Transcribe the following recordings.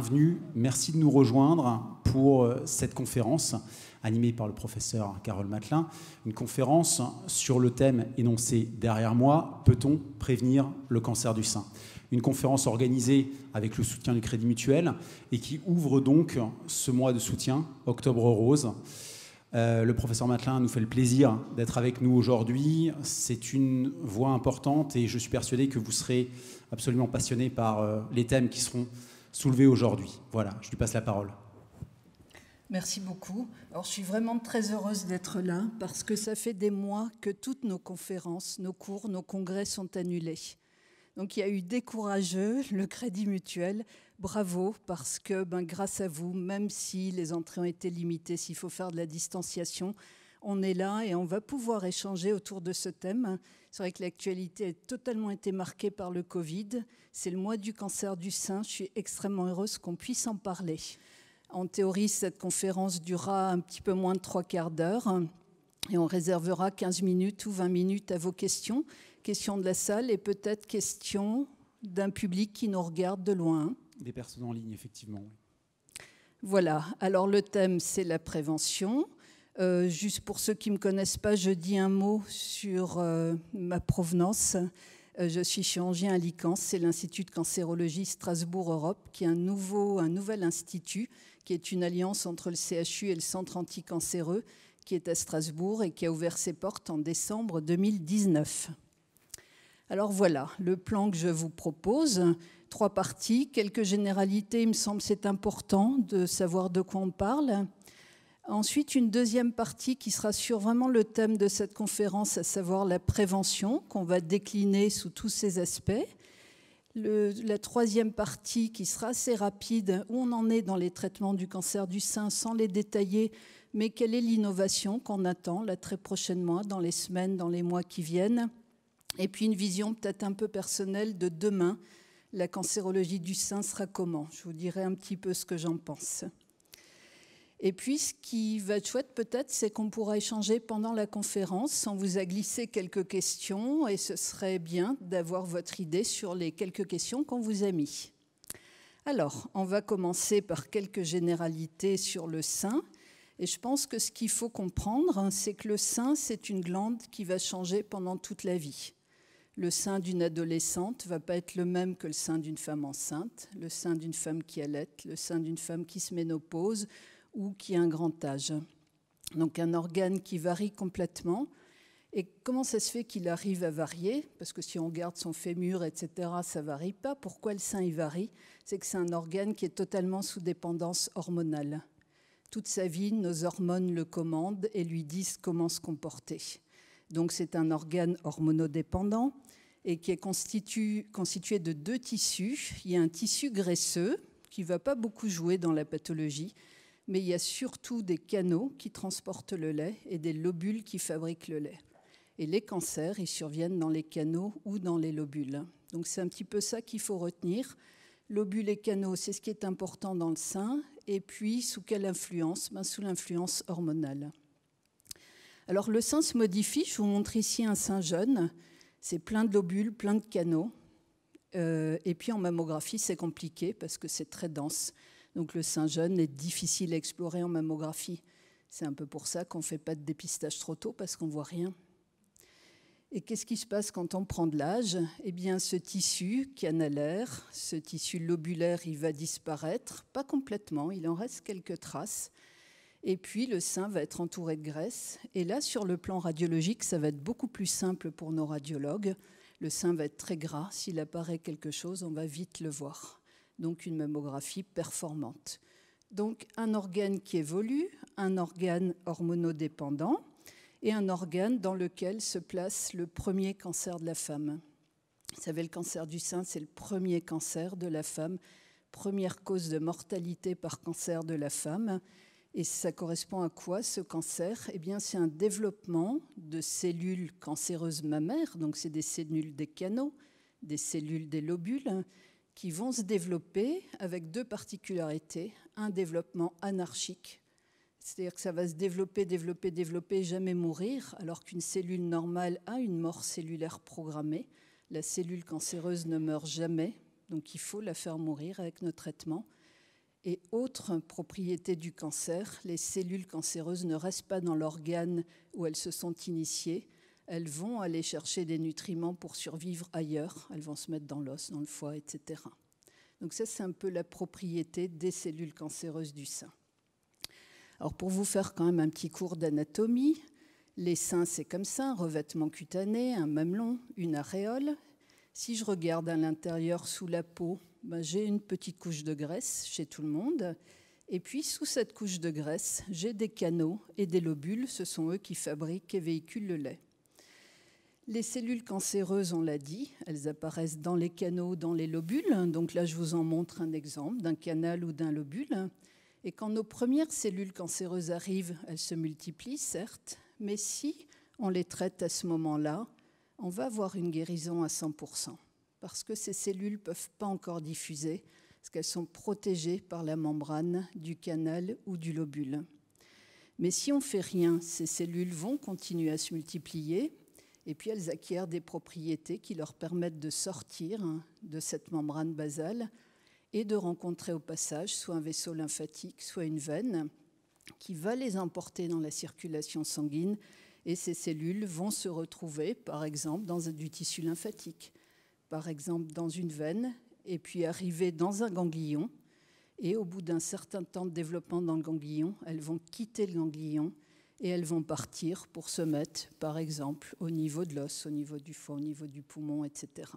Bienvenue, merci de nous rejoindre pour cette conférence animée par le professeur Carole Matelin. Une conférence sur le thème énoncé derrière moi, peut-on prévenir le cancer du sein ? Une conférence organisée avec le soutien du Crédit Mutuel et qui ouvre donc ce mois de soutien, Octobre Rose. Le professeur Matelin nous fait le plaisir d'être avec nous aujourd'hui. C'est une voix importante et je suis persuadé que vous serez absolument passionné par les thèmes qui seront soulevés aujourd'hui. Voilà, je lui passe la parole. Merci beaucoup. Alors, je suis vraiment très heureuse d'être là parce que ça fait des mois que toutes nos conférences, nos cours, nos congrès sont annulés. Donc, il y a eu des courageux, le Crédit Mutuel. Bravo, parce que grâce à vous, même si les entrées ont été limitées, s'il faut faire de la distanciation, on est là et on va pouvoir échanger autour de ce thème. C'est vrai que l'actualité a totalement été marquée par le Covid. C'est le mois du cancer du sein. Je suis extrêmement heureuse qu'on puisse en parler. En théorie, cette conférence durera un petit peu moins de 3/4 d'heure et on réservera 15 minutes ou 20 minutes à vos questions. Questions de la salle et peut-être questions d'un public qui nous regarde de loin. Des personnes en ligne, effectivement. Voilà. Alors, le thème, c'est la prévention. Juste pour ceux qui ne me connaissent pas, je dis un mot sur ma provenance. Je suis chirurgien à l'ICANS, c'est l'Institut de cancérologie Strasbourg-Europe, qui est un nouvel institut, qui est une alliance entre le CHU et le Centre anticancéreux, qui est à Strasbourg et qui a ouvert ses portes en décembre 2019. Alors voilà, le plan que je vous propose, 3 parties, quelques généralités, il me semble que c'est important de savoir de quoi on parle. Ensuite, une deuxième partie qui sera sur vraiment le thème de cette conférence, à savoir la prévention, qu'on va décliner sous tous ses aspects. La troisième partie qui sera assez rapide, où on en est dans les traitements du cancer du sein, sans les détailler, mais quelle est l'innovation qu'on attend là, très prochainement, dans les semaines, dans les mois qui viennent. Et puis une vision peut-être un peu personnelle de demain. La cancérologie du sein sera comment ? Je vous dirai un petit peu ce que j'en pense. Et puis, ce qui va être chouette peut-être, c'est qu'on pourra échanger pendant la conférence. On vous a glissé quelques questions et ce serait bien d'avoir votre idée sur les quelques questions qu'on vous a mis. Alors, on va commencer par quelques généralités sur le sein. Et je pense que ce qu'il faut comprendre, c'est que le sein, c'est une glande qui va changer pendant toute la vie. Le sein d'une adolescente ne va pas être le même que le sein d'une femme enceinte, le sein d'une femme qui allaite, le sein d'une femme qui se ménopause ou qui a un grand âge. Donc un organe qui varie complètement. Et comment ça se fait qu'il arrive à varier ? Parce que si on regarde son fémur, etc., ça ne varie pas. Pourquoi le sein il varie ? C'est que c'est un organe qui est totalement sous dépendance hormonale. Toute sa vie, nos hormones le commandent et lui disent comment se comporter. Donc c'est un organe hormonodépendant et qui est constitué de 2 tissus. Il y a un tissu graisseux qui ne va pas beaucoup jouer dans la pathologie, mais il y a surtout des canaux qui transportent le lait et des lobules qui fabriquent le lait. Et les cancers, ils surviennent dans les canaux ou dans les lobules. Donc c'est un petit peu ça qu'il faut retenir. Lobules et canaux, c'est ce qui est important dans le sein. Et puis, sous quelle influence ? Sous l'influence hormonale. Alors le sein se modifie. Je vous montre ici un sein jeune. C'est plein de lobules, plein de canaux. Et puis en mammographie, c'est compliqué parce que c'est très dense. Donc le sein jeune est difficile à explorer en mammographie. C'est un peu pour ça qu'on ne fait pas de dépistage trop tôt, parce qu'on ne voit rien. Et qu'est-ce qui se passe quand on prend de l'âge ? Eh bien, ce tissu canalaire, ce tissu lobulaire, il va disparaître, pas complètement, il en reste quelques traces. Et puis le sein va être entouré de graisse. Et là, sur le plan radiologique, ça va être beaucoup plus simple pour nos radiologues. Le sein va être très gras. S'il apparaît quelque chose, on va vite le voir. Donc une mammographie performante. Donc un organe qui évolue, un organe hormonodépendant et un organe dans lequel se place le premier cancer de la femme. Vous savez, le cancer du sein, c'est le premier cancer de la femme, première cause de mortalité par cancer de la femme. Et ça correspond à quoi, ce cancer ? Eh bien, c'est un développement de cellules cancéreuses mammaires, donc c'est des cellules des canaux, des cellules des lobules, qui vont se développer avec 2 particularités. Un développement anarchique, c'est-à-dire que ça va se développer, et jamais mourir, alors qu'une cellule normale a une mort cellulaire programmée. La cellule cancéreuse ne meurt jamais, donc il faut la faire mourir avec nos traitements. autre propriété du cancer, les cellules cancéreuses ne restent pas dans l'organe où elles se sont initiées. Elles vont aller chercher des nutriments pour survivre ailleurs. Elles vont se mettre dans l'os, dans le foie, etc. Donc ça, c'est un peu la propriété des cellules cancéreuses du sein. Alors pour vous faire quand même un petit cours d'anatomie, les seins, c'est comme ça, un revêtement cutané, un mamelon, une aréole. Si je regarde à l'intérieur sous la peau, j'ai une petite couche de graisse chez tout le monde. Et puis, sous cette couche de graisse, j'ai des canaux et des lobules. Ce sont eux qui fabriquent et véhiculent le lait. Les cellules cancéreuses, on l'a dit, elles apparaissent dans les canaux, dans les lobules. Donc là, je vous en montre un exemple d'un canal ou d'un lobule. Et quand nos premières cellules cancéreuses arrivent, elles se multiplient, certes, mais si on les traite à ce moment-là, on va avoir une guérison à 100%, parce que ces cellules ne peuvent pas encore diffuser, parce qu'elles sont protégées par la membrane du canal ou du lobule. Mais si on ne fait rien, ces cellules vont continuer à se multiplier, et puis elles acquièrent des propriétés qui leur permettent de sortir de cette membrane basale et de rencontrer au passage soit un vaisseau lymphatique, soit une veine, qui va les emporter dans la circulation sanguine. Et ces cellules vont se retrouver, par exemple, dans du tissu lymphatique, par exemple dans une veine, et puis arriver dans un ganglion. Et au bout d'un certain temps de développement dans le ganglion, elles vont quitter le ganglion et elles vont partir pour se mettre, par exemple, au niveau de l'os, au niveau du foie, au niveau du poumon, etc.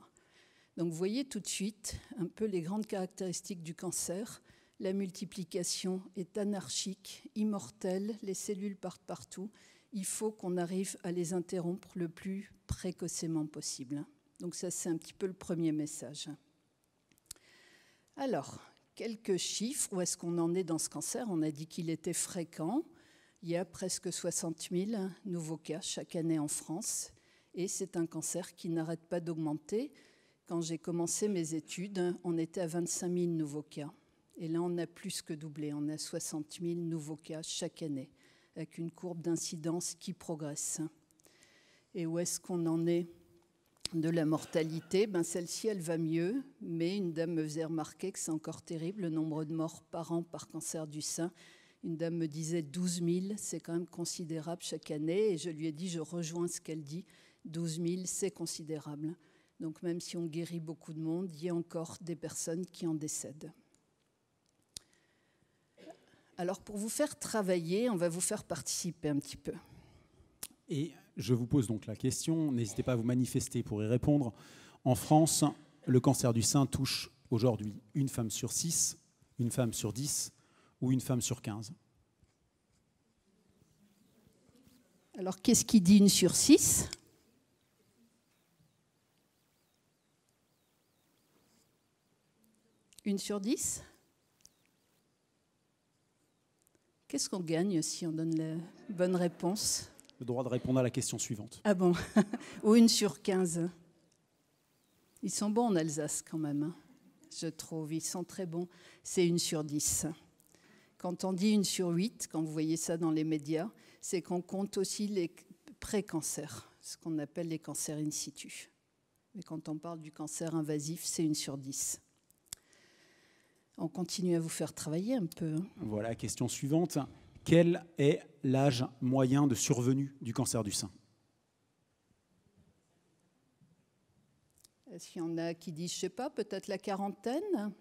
Donc vous voyez tout de suite un peu les grandes caractéristiques du cancer. La multiplication est anarchique, immortelle, les cellules partent partout. Il faut qu'on arrive à les interrompre le plus précocement possible. Donc ça, c'est un petit peu le premier message. Alors, quelques chiffres. Où est-ce qu'on en est dans ce cancer? On a dit qu'il était fréquent. Il y a presque 60 000 nouveaux cas chaque année en France. Et c'est un cancer qui n'arrête pas d'augmenter. Quand j'ai commencé mes études, on était à 25 000 nouveaux cas. Et là, on a plus que doublé. On a 60 000 nouveaux cas chaque année, avec une courbe d'incidence qui progresse. Et où est-ce qu'on en est de la mortalité? Celle-ci, elle va mieux, mais une dame me faisait remarquer que c'est encore terrible, le nombre de morts par an par cancer du sein. Une dame me disait 12 000, c'est quand même considérable chaque année. Et je lui ai dit, je rejoins ce qu'elle dit, 12 000, c'est considérable. Donc même si on guérit beaucoup de monde, il y a encore des personnes qui en décèdent. Alors pour vous faire travailler, on va vous faire participer un petit peu. Et je vous pose donc la question, n'hésitez pas à vous manifester pour y répondre. En France, le cancer du sein touche aujourd'hui une femme sur 6, une femme sur 10 ou une femme sur 15. Alors qu'est-ce qui dit une sur 6 ? Une sur 10 ? Qu'est-ce qu'on gagne si on donne la bonne réponse ? Le droit de répondre à la question suivante. Ah bon ? Ou une sur 15 ? Ils sont bons en Alsace quand même, je trouve. Ils sont très bons. C'est une sur 10. Quand on dit une sur 8, quand vous voyez ça dans les médias, c'est qu'on compte aussi les pré-cancers, ce qu'on appelle les cancers in situ. Mais quand on parle du cancer invasif, c'est une sur 10. On continue à vous faire travailler un peu. Voilà, question suivante. Quel est l'âge moyen de survenue du cancer du sein ? Est-ce qu'il y en a qui disent, je ne sais pas, peut-être la quarantaine ?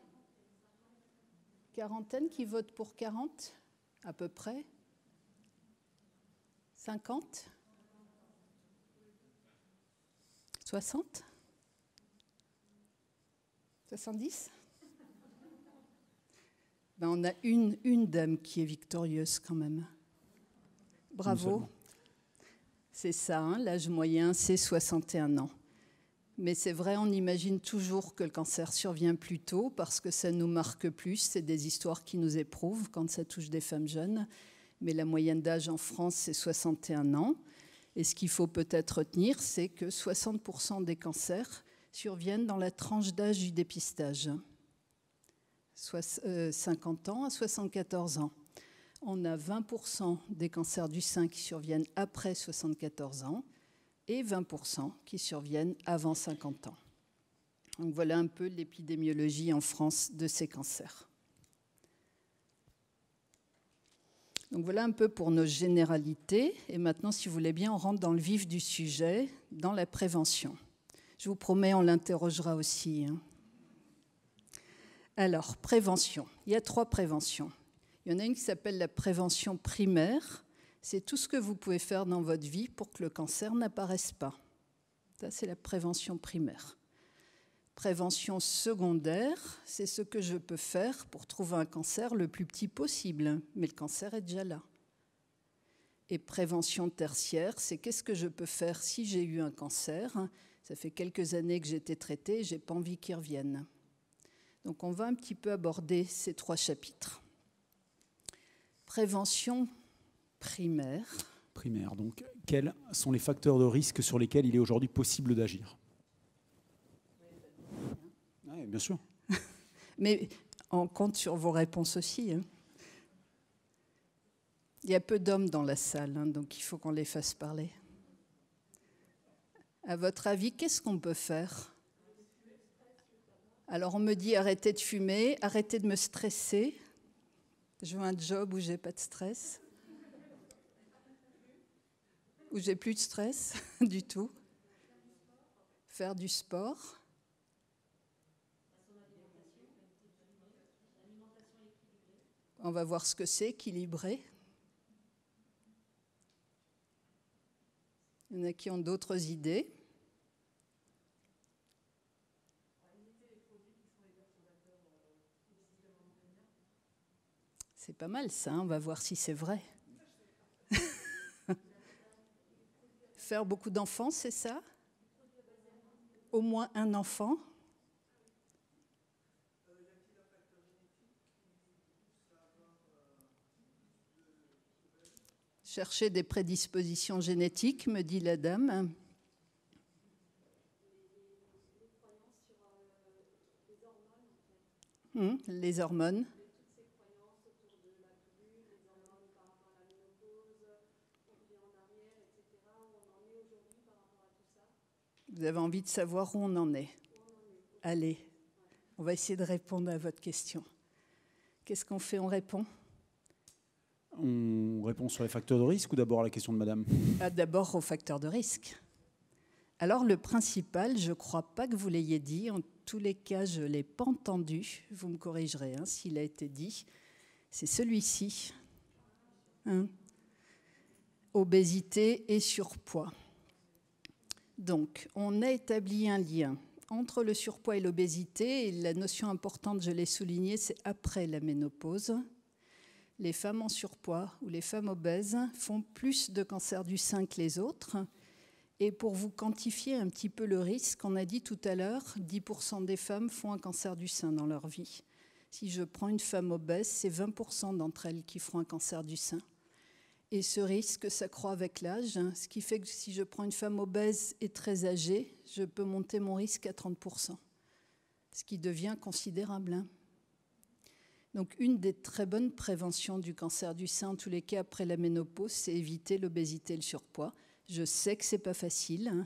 Quarantaine qui vote pour 40, à peu près ? 50 ? 60 ? 70 ? On a une dame qui est victorieuse quand même. Bravo. C'est ça, l'âge moyen, c'est 61 ans. Mais c'est vrai, on imagine toujours que le cancer survient plus tôt parce que ça nous marque plus. C'est des histoires qui nous éprouvent quand ça touche des femmes jeunes. Mais la moyenne d'âge en France, c'est 61 ans. Et ce qu'il faut peut-être retenir, c'est que 60% des cancers surviennent dans la tranche d'âge du dépistage. 50 ans à 74 ans. On a 20% des cancers du sein qui surviennent après 74 ans et 20% qui surviennent avant 50 ans. Donc voilà un peu l'épidémiologie en France de ces cancers. Donc voilà un peu pour nos généralités. Et maintenant, si vous voulez bien, on rentre dans le vif du sujet, dans la prévention. Je vous promets, on l'interrogera aussi. Alors, prévention. Il y a 3 préventions. Il y en a une qui s'appelle la prévention primaire. C'est tout ce que vous pouvez faire dans votre vie pour que le cancer n'apparaisse pas. Ça, c'est la prévention primaire. Prévention secondaire, c'est ce que je peux faire pour trouver un cancer le plus petit possible, mais le cancer est déjà là. Et prévention tertiaire, c'est qu'est-ce que je peux faire si j'ai eu un cancer. Ça fait quelques années que j'ai été traitée et je n'ai pas envie qu'il revienne. Donc on va un petit peu aborder ces 3 chapitres. Prévention primaire. Primaire, donc quels sont les facteurs de risque sur lesquels il est aujourd'hui possible d'agir? Oui, bien sûr. Mais on compte sur vos réponses aussi. Il y a peu d'hommes dans la salle, donc il faut qu'on les fasse parler. À votre avis, qu'est-ce qu'on peut faire? Alors on me dit arrêtez de fumer, arrêtez de me stresser. Je veux un job où j'ai pas de stress. Où j'ai plus de stress du tout. Faire du sport. On va voir ce que c'est, équilibré. Il y en a qui ont d'autres idées. C'est pas mal ça, on va voir si c'est vrai. Faire beaucoup d'enfants, c'est ça? Au moins un enfant? Chercher des prédispositions génétiques, me dit la dame. Les hormones. Vous avez envie de savoir où on en est? Allez, on va essayer de répondre à votre question. Qu'est-ce qu'on fait? On répond? On répond sur les facteurs de risque ou d'abord à la question de madame? D'abord aux facteurs de risque. Alors le principal, je ne crois pas que vous l'ayez dit, en tous les cas je ne l'ai pas entendu, vous me corrigerez s'il a été dit, c'est celui-ci. Obésité et surpoids. Donc on a établi un lien entre le surpoids et l'obésité, et la notion importante, je l'ai soulignée, c'est après la ménopause. Les femmes en surpoids ou les femmes obèses font plus de cancer du sein que les autres. Et pour vous quantifier un petit peu le risque, on a dit tout à l'heure, 10% des femmes font un cancer du sein dans leur vie. Si je prends une femme obèse, c'est 20% d'entre elles qui feront un cancer du sein. Et ce risque s'accroît avec l'âge, ce qui fait que si je prends une femme obèse et très âgée, je peux monter mon risque à 30%, ce qui devient considérable. Donc une des très bonnes préventions du cancer du sein, en tous les cas après la ménopause, c'est éviter l'obésité et le surpoids. Je sais que ce n'est pas facile,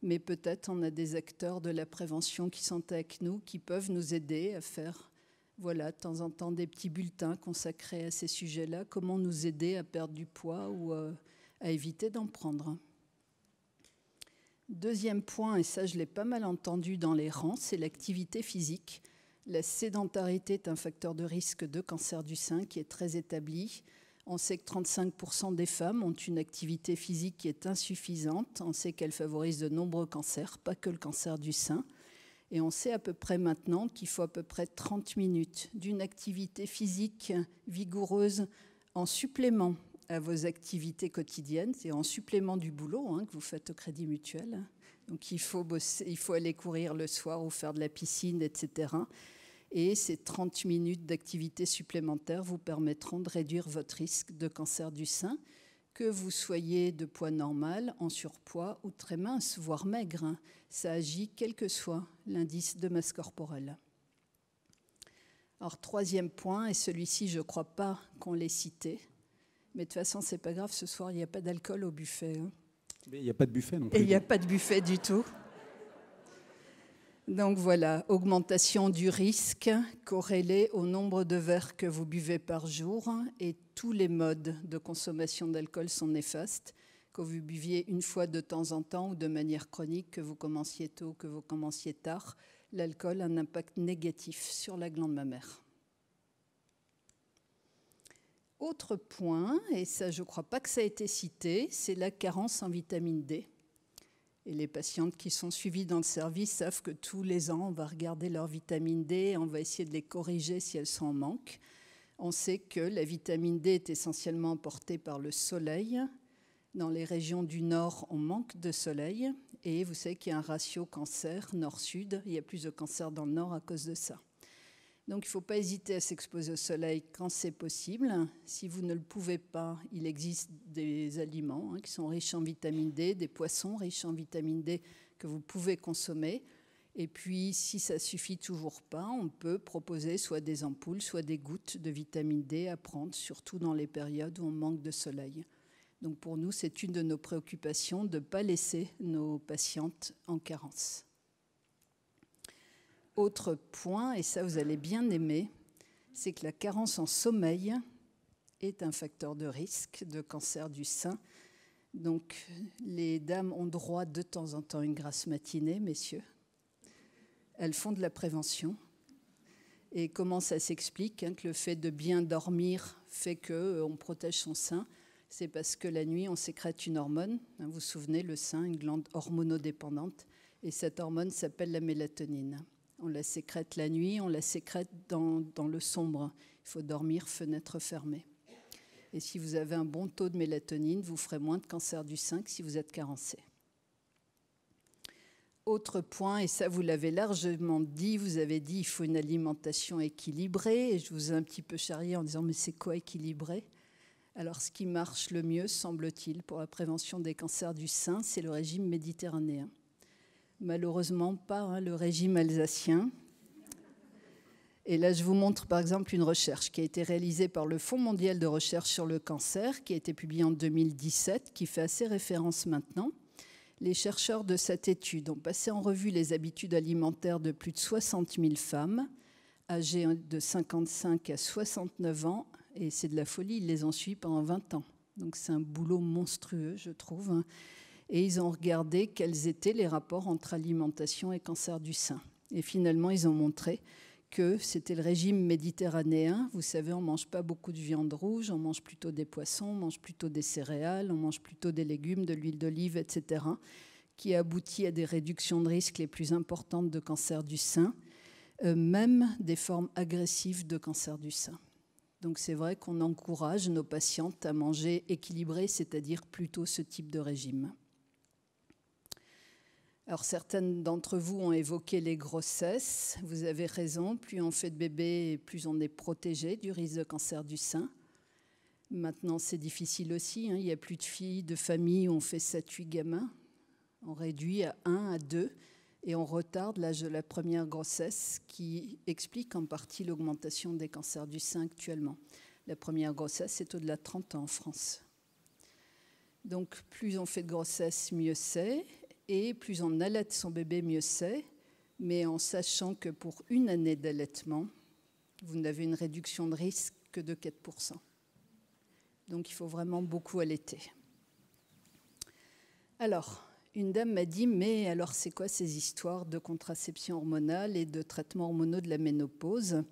mais peut-être on a des acteurs de la prévention qui sont avec nous, qui peuvent nous aider à faire, voilà, de temps en temps des petits bulletins consacrés à ces sujets-là, comment nous aider à perdre du poids ou à éviter d'en prendre. Deuxième point, et ça je l'ai pas mal entendu dans les rangs, c'est l'activité physique. La sédentarité est un facteur de risque de cancer du sein qui est très établi. On sait que 35% des femmes ont une activité physique qui est insuffisante. On sait qu'elle favorise de nombreux cancers, pas que le cancer du sein. Et on sait à peu près maintenant qu'il faut à peu près 30 minutes d'une activité physique vigoureuse en supplément à vos activités quotidiennes, c'est en supplément du boulot que vous faites au Crédit Mutuel. Donc il faut bosser, il faut aller courir le soir ou faire de la piscine, etc. Et ces 30 minutes d'activité supplémentaire vous permettront de réduire votre risque de cancer du sein, que vous soyez de poids normal, en surpoids ou très mince, voire maigre. Ça agit quel que soit l'indice de masse corporelle. Alors, troisième point, et celui-ci, je ne crois pas qu'on l'ait cité, mais de toute façon, ce n'est pas grave, ce soir, il n'y a pas d'alcool au buffet. Mais il n'y a pas de buffet non plus. Et il n'y a pas de buffet du tout. Donc voilà, augmentation du risque corrélée au nombre de verres que vous buvez par jour, et tous les modes de consommation d'alcool sont néfastes. Que vous buviez une fois de temps en temps ou de manière chronique, que vous commenciez tôt, que vous commenciez tard, l'alcool a un impact négatif sur la glande mammaire. Autre point, et ça je ne crois pas que ça a été cité, c'est la carence en vitamine D. Et les patientes qui sont suivies dans le service savent que tous les ans, on va regarder leur vitamine D, on va essayer de les corriger si elles sont en manque. On sait que la vitamine D est essentiellement apportée par le soleil. Dans les régions du nord, on manque de soleil. Et vous savez qu'il y a un ratio cancer nord-sud. Il y a plus de cancer dans le nord à cause de ça. Donc il ne faut pas hésiter à s'exposer au soleil quand c'est possible. Si vous ne le pouvez pas, il existe des aliments qui sont riches en vitamine D, des poissons riches en vitamine D que vous pouvez consommer. Et puis, si ça ne suffit toujours pas, on peut proposer soit des ampoules, soit des gouttes de vitamine D à prendre, surtout dans les périodes où on manque de soleil. Donc pour nous, c'est une de nos préoccupations de ne pas laisser nos patientes en carence. Autre point, et ça vous allez bien aimer, c'est que la carence en sommeil est un facteur de risque de cancer du sein. Donc les dames ont droit de temps en temps à une grasse matinée, messieurs. Elles font de la prévention. Et comment ça s'explique que le fait de bien dormir fait qu'on protège son sein? C'est parce que la nuit, on sécrète une hormone. Vous vous souvenez, le sein, une glande hormonodépendante. Et cette hormone s'appelle la mélatonine. On la sécrète la nuit, on la sécrète dans le sombre. Il faut dormir fenêtre fermée. Et si vous avez un bon taux de mélatonine, vous ferez moins de cancer du sein que si vous êtes carencé. Autre point, et ça vous l'avez largement dit, vous avez dit qu'il faut une alimentation équilibrée. Et je vous ai un petit peu charrié en disant mais c'est quoi équilibré? Alors ce qui marche le mieux, semble-t-il, pour la prévention des cancers du sein, c'est le régime méditerranéen. Malheureusement pas le régime alsacien. Et là, je vous montre par exemple une recherche qui a été réalisée par le Fonds mondial de recherche sur le cancer, qui a été publiée en 2017, qui fait assez référence maintenant. Les chercheurs de cette étude ont passé en revue les habitudes alimentaires de plus de 60 000 femmes âgées de 55 à 69 ans, et c'est de la folie, ils les ont suivies pendant 20 ans. Donc c'est un boulot monstrueux, je trouve. Et ils ont regardé quels étaient les rapports entre alimentation et cancer du sein. Et finalement, ils ont montré que c'était le régime méditerranéen. Vous savez, on ne mange pas beaucoup de viande rouge, on mange plutôt des poissons, on mange plutôt des céréales, on mange plutôt des légumes, de l'huile d'olive, etc., qui aboutit à des réductions de risque les plus importantes de cancer du sein, même des formes agressives de cancer du sein. Donc c'est vrai qu'on encourage nos patientes à manger équilibré, c'est-à-dire plutôt ce type de régime. Alors certaines d'entre vous ont évoqué les grossesses. Vous avez raison, plus on fait de bébés, plus on est protégé du risque de cancer du sein. Maintenant, c'est difficile aussi. Il n'y a plus de filles, de familles où on fait 7-8 gamins. On réduit à 1, à 2, et on retarde l'âge de la première grossesse, qui explique en partie l'augmentation des cancers du sein actuellement. La première grossesse, c'est au-delà de 30 ans en France. Donc plus on fait de grossesse, mieux c'est. Et plus on allaite son bébé, mieux c'est, mais en sachant que pour une année d'allaitement, vous n'avez une réduction de risque que de 4%. Donc il faut vraiment beaucoup allaiter. Alors, une dame m'a dit, mais alors c'est quoi ces histoires de contraception hormonale et de traitements hormonaux de la ménopause?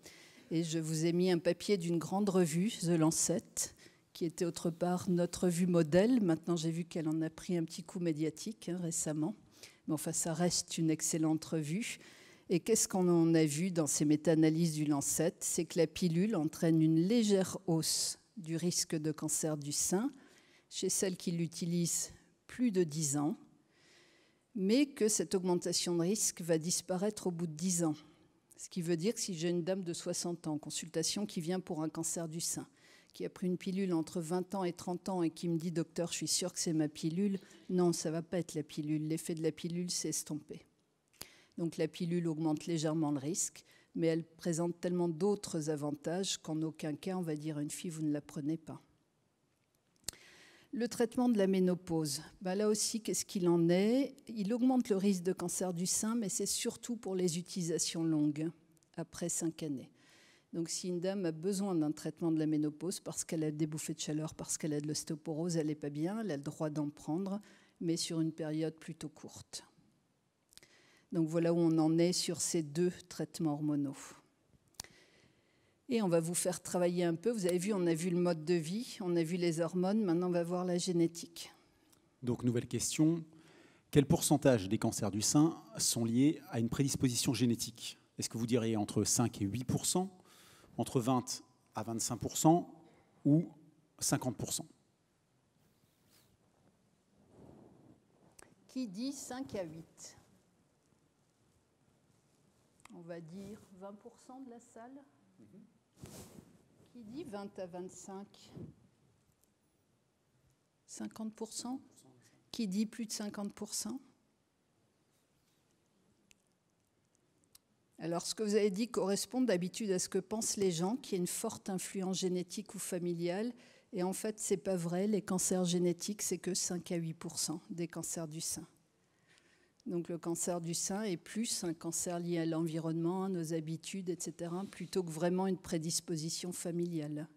Et je vous ai mis un papier d'une grande revue, The Lancet, qui était autre part notre revue modèle. Maintenant, j'ai vu qu'elle en a pris un petit coup médiatique récemment. Mais enfin, ça reste une excellente revue. Et qu'est-ce qu'on en a vu dans ces méta-analyses du Lancet? C'est que la pilule entraîne une légère hausse du risque de cancer du sein chez celles qui l'utilisent plus de 10 ans, mais que cette augmentation de risque va disparaître au bout de 10 ans. Ce qui veut dire que si j'ai une dame de 60 ans en consultation qui vient pour un cancer du sein, qui a pris une pilule entre 20 ans et 30 ans et qui me dit « Docteur, je suis sûre que c'est ma pilule », non, ça ne va pas être la pilule. L'effet de la pilule s'est estompé. Donc la pilule augmente légèrement le risque, mais elle présente tellement d'autres avantages qu'en aucun cas, on va dire à une fille « vous ne la prenez pas ». Le traitement de la ménopause, là aussi, qu'est-ce qu'il en est? Il augmente le risque de cancer du sein, mais c'est surtout pour les utilisations longues, après 5 années. Donc si une dame a besoin d'un traitement de la ménopause parce qu'elle a des bouffées de chaleur, parce qu'elle a de l'ostéoporose, elle n'est pas bien, elle a le droit d'en prendre, mais sur une période plutôt courte. Donc voilà où on en est sur ces 2 traitements hormonaux. Et on va vous faire travailler un peu. Vous avez vu, on a vu le mode de vie, on a vu les hormones, maintenant on va voir la génétique. Donc nouvelle question, quel pourcentage des cancers du sein sont liés à une prédisposition génétique? Est-ce que vous diriez entre 5 et 8%, entre 20 à 25% ou 50%? Qui dit 5 à 8? On va dire 20% de la salle. Qui dit 20 à 25? 50%? Qui dit plus de 50%? Alors, ce que vous avez dit correspond d'habitude à ce que pensent les gens, qu'il y a une forte influence génétique ou familiale. Et en fait, ce n'est pas vrai. Les cancers génétiques, c'est que 5 à 8% des cancers du sein. Donc le cancer du sein est plus un cancer lié à l'environnement, à nos habitudes, etc., plutôt que vraiment une prédisposition familiale.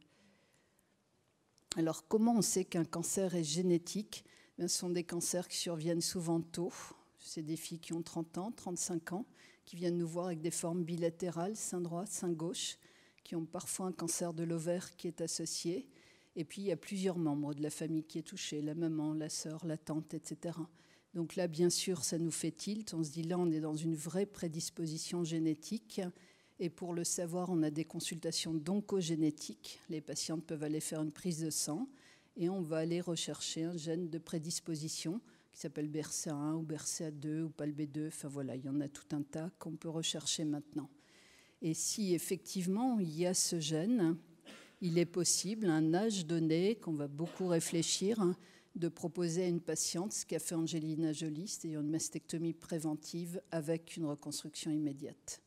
Alors comment on sait qu'un cancer est génétique? Ce sont des cancers qui surviennent souvent tôt. C'est des filles qui ont 30 ans, 35 ans, qui viennent nous voir avec des formes bilatérales, sein droit, sein gauche, qui ont parfois un cancer de l'ovaire qui est associé. Et puis il y a plusieurs membres de la famille qui est touché, la maman, la sœur, la tante, etc. Donc là, bien sûr, ça nous fait tilt. On se dit là, on est dans une vraie prédisposition génétique. Et pour le savoir, on a des consultations d'oncogénétique. Les patientes peuvent aller faire une prise de sang et on va aller rechercher un gène de prédisposition qui s'appelle BRCA1 ou BRCA2 ou PALB2. Enfin voilà, il y en a tout un tas qu'on peut rechercher maintenant. Et si effectivement il y a ce gène, il est possible, à un âge donné, qu'on va beaucoup réfléchir, de proposer à une patiente ce qu'a fait Angelina Jolie, c'est-à-dire une mastectomie préventive avec une reconstruction immédiate.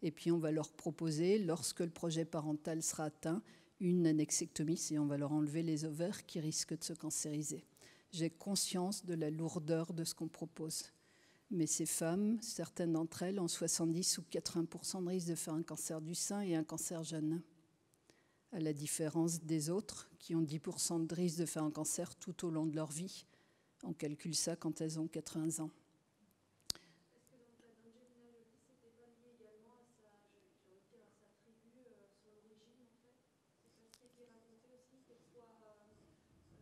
Et puis on va leur proposer, lorsque le projet parental sera atteint, une annexectomie, c'est-à-dire on va leur enlever les ovaires qui risquent de se cancériser. J'ai conscience de la lourdeur de ce qu'on propose. Mais ces femmes, certaines d'entre elles, ont 70 ou 80% de risque de faire un cancer du sein et un cancer jeune, à la différence des autres qui ont 10% de risque de faire un cancer tout au long de leur vie. On calcule ça quand elles ont 80 ans. Est-ce que dans le cas d'Angelina Jolie, c'était pas lié également à sa tribu, son origine en fait? C'est pas ce qui était raconté aussi, qu'elle soit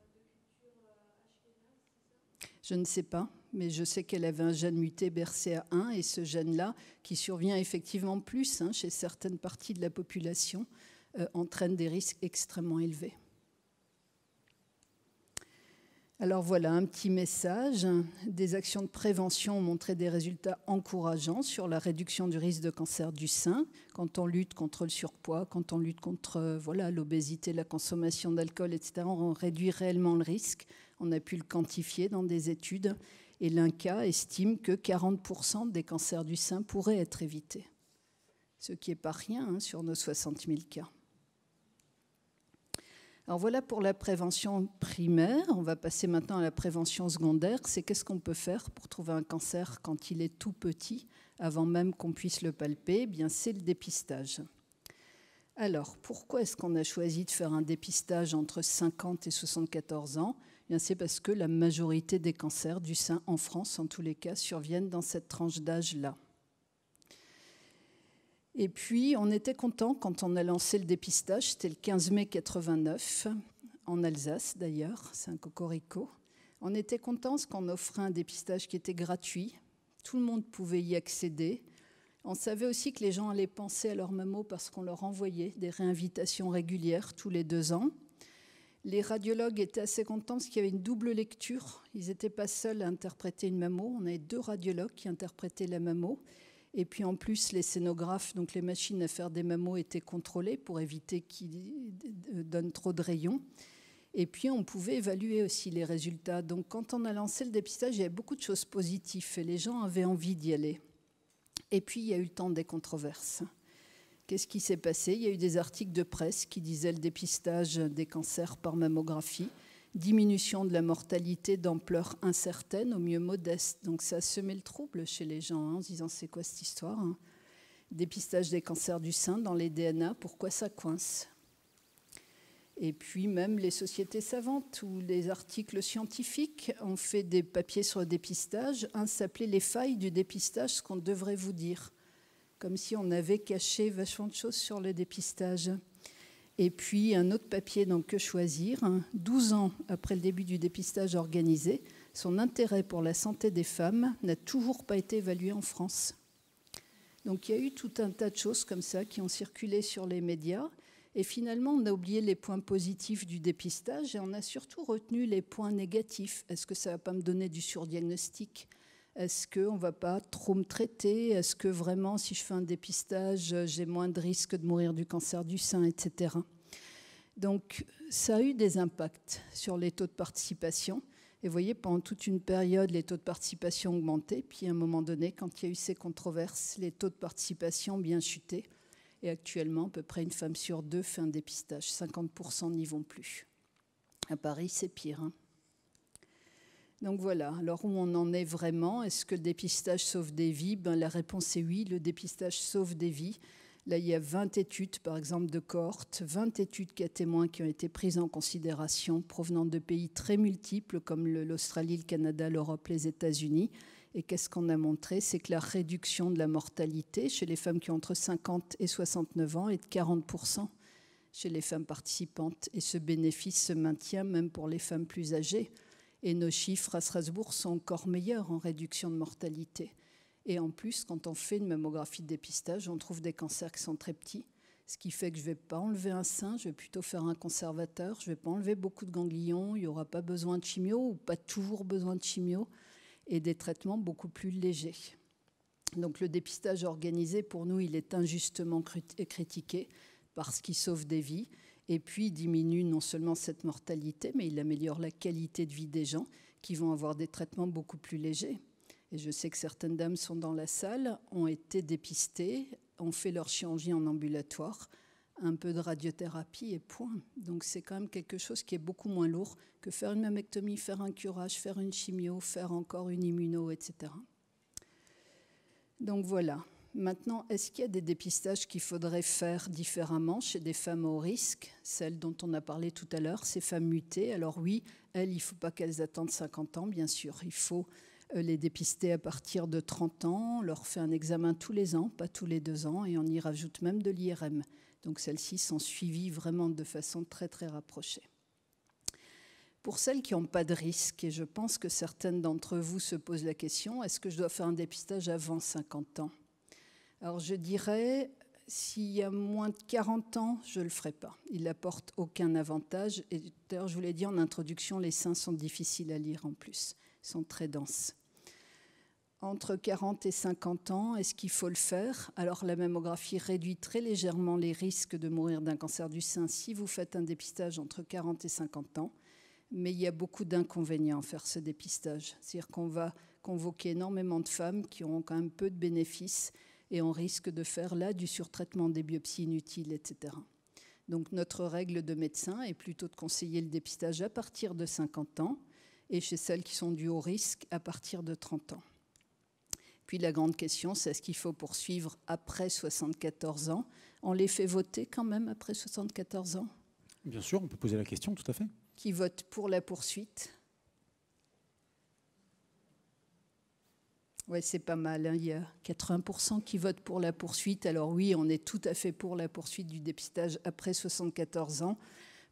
de culture ashkénaze, c'est ça? Je ne sais pas, mais je sais qu'elle avait un gène muté BRCA1 et ce gène-là, qui survient effectivement plus chez certaines parties de la population, entraîne des risques extrêmement élevés. Alors voilà un petit message. Des actions de prévention ont montré des résultats encourageants sur la réduction du risque de cancer du sein quand on lutte contre le surpoids, quand on lutte contre l'obésité, la consommation d'alcool, etc. On réduit réellement le risque. On a pu le quantifier dans des études et l'INCa estime que 40% des cancers du sein pourraient être évités, ce qui n'est pas rien sur nos 60 000 cas. Alors voilà pour la prévention primaire. On va passer maintenant à la prévention secondaire. C'est qu'est-ce qu'on peut faire pour trouver un cancer quand il est tout petit, avant même qu'on puisse le palper? Eh bien, c'est le dépistage. Alors, pourquoi est-ce qu'on a choisi de faire un dépistage entre 50 et 74 ans? Eh bien, c'est parce que la majorité des cancers du sein en France, en tous les cas, surviennent dans cette tranche d'âge-là. Et puis, on était content quand on a lancé le dépistage, c'était le 15 mai 89, en Alsace d'ailleurs, c'est un cocorico. On était content parce qu'on offrait un dépistage qui était gratuit, tout le monde pouvait y accéder. On savait aussi que les gens allaient penser à leur mammo parce qu'on leur envoyait des réinvitations régulières tous les 2 ans. Les radiologues étaient assez contents parce qu'il y avait une double lecture. Ils n'étaient pas seuls à interpréter une mammo, on avait 2 radiologues qui interprétaient la mammo. Et puis en plus, les scénographes, donc les machines à faire des mammos, étaient contrôlées pour éviter qu'ils donnent trop de rayons. Et puis on pouvait évaluer aussi les résultats. Donc quand on a lancé le dépistage, il y avait beaucoup de choses positives et les gens avaient envie d'y aller. Et puis il y a eu le temps des controverses. Qu'est-ce qui s'est passé? Il y a eu des articles de presse qui disaient le dépistage des cancers par mammographie. diminution de la mortalité d'ampleur incertaine, au mieux modeste. Donc ça a semé le trouble chez les gens, en se disant c'est quoi cette histoire, hein. Dépistage des cancers du sein dans les DNA, pourquoi ça coince? Et puis même les sociétés savantes ou les articles scientifiques ont fait des papiers sur le dépistage. Un s'appelait « Les failles du dépistage, ce qu'on devrait vous dire », comme si on avait caché vachement de choses sur le dépistage. Et puis un autre papier dans Que choisir, 12 ans après le début du dépistage organisé, son intérêt pour la santé des femmes n'a toujours pas été évalué en France. Donc il y a eu tout un tas de choses comme ça qui ont circulé sur les médias. Et finalement, on a oublié les points positifs du dépistage et on a surtout retenu les points négatifs. Est-ce que ça ne va pas me donner du surdiagnostic? Est-ce qu'on ne va pas trop me traiter? Est-ce que vraiment, si je fais un dépistage, j'ai moins de risques de mourir du cancer du sein, etc. Donc, ça a eu des impacts sur les taux de participation. Et vous voyez, pendant toute une période, les taux de participation ont augmenté. Puis, à un moment donné, quand il y a eu ces controverses, les taux de participation ont bien chuté. Et actuellement, à peu près une femme sur deux fait un dépistage. 50% n'y vont plus. À Paris, c'est pire, hein. Donc voilà, alors où on en est vraiment? Est-ce que le dépistage sauve des vies? La réponse est oui, le dépistage sauve des vies. Là, il y a 20 études, par exemple, de cohortes, 20 études cas témoins qui ont été prises en considération, provenant de pays très multiples, comme l'Australie, le Canada, l'Europe, les États-Unis. Et qu'est-ce qu'on a montré? C'est que la réduction de la mortalité chez les femmes qui ont entre 50 et 69 ans est de 40% chez les femmes participantes. Et ce bénéfice se maintient même pour les femmes plus âgées. Et nos chiffres à Strasbourg sont encore meilleurs en réduction de mortalité. Et en plus, quand on fait une mammographie de dépistage, on trouve des cancers qui sont très petits, ce qui fait que je ne vais pas enlever un sein, je vais plutôt faire un conservateur, je ne vais pas enlever beaucoup de ganglions, il n'y aura pas besoin de chimio ou pas toujours besoin de chimio, et des traitements beaucoup plus légers. Donc le dépistage organisé, pour nous, il est injustement critiqué parce qu'il sauve des vies, et puis il diminue non seulement cette mortalité, mais il améliore la qualité de vie des gens qui vont avoir des traitements beaucoup plus légers. Et je sais que certaines dames sont dans la salle, ont été dépistées, ont fait leur chirurgie en ambulatoire, un peu de radiothérapie et point. Donc c'est quand même quelque chose qui est beaucoup moins lourd que faire une mammectomie, faire un curage, faire une chimio, faire encore une immuno, etc. Donc voilà. Maintenant, est-ce qu'il y a des dépistages qu'il faudrait faire différemment chez des femmes au risque, celles dont on a parlé tout à l'heure, ces femmes mutées? Alors oui, elles, il ne faut pas qu'elles attendent 50 ans, bien sûr. Il faut les dépister à partir de 30 ans. On leur fait un examen tous les ans, pas tous les 2 ans, et on y rajoute même de l'IRM. Donc celles-ci sont suivies vraiment de façon très, très rapprochée. Pour celles qui n'ont pas de risque, et je pense que certaines d'entre vous se posent la question, est-ce que je dois faire un dépistage avant 50 ans? Alors je dirais, s'il y a moins de 40 ans, je ne le ferai pas. Il n'apporte aucun avantage. Et d'ailleurs, je vous l'ai dit en introduction, les seins sont difficiles à lire en plus, ils sont très denses. Entre 40 et 50 ans, est-ce qu'il faut le faire? Alors la mammographie réduit très légèrement les risques de mourir d'un cancer du sein si vous faites un dépistage entre 40 et 50 ans. Mais il y a beaucoup d'inconvénients à faire ce dépistage. C'est-à-dire qu'on va convoquer énormément de femmes qui auront quand même peu de bénéfices et on risque de faire là du surtraitement, des biopsies inutiles, etc. Donc notre règle de médecin est plutôt de conseiller le dépistage à partir de 50 ans et chez celles qui sont dues au risque à partir de 30 ans. Puis la grande question, c'est est-ce qu'il faut poursuivre après 74 ans? On les fait voter quand même après 74 ans? Bien sûr, on peut poser la question, tout à fait. Qui vote pour la poursuite? Oui, c'est pas mal, hein. Il y a 80% qui votent pour la poursuite. Alors oui, on est tout à fait pour la poursuite du dépistage après 74 ans,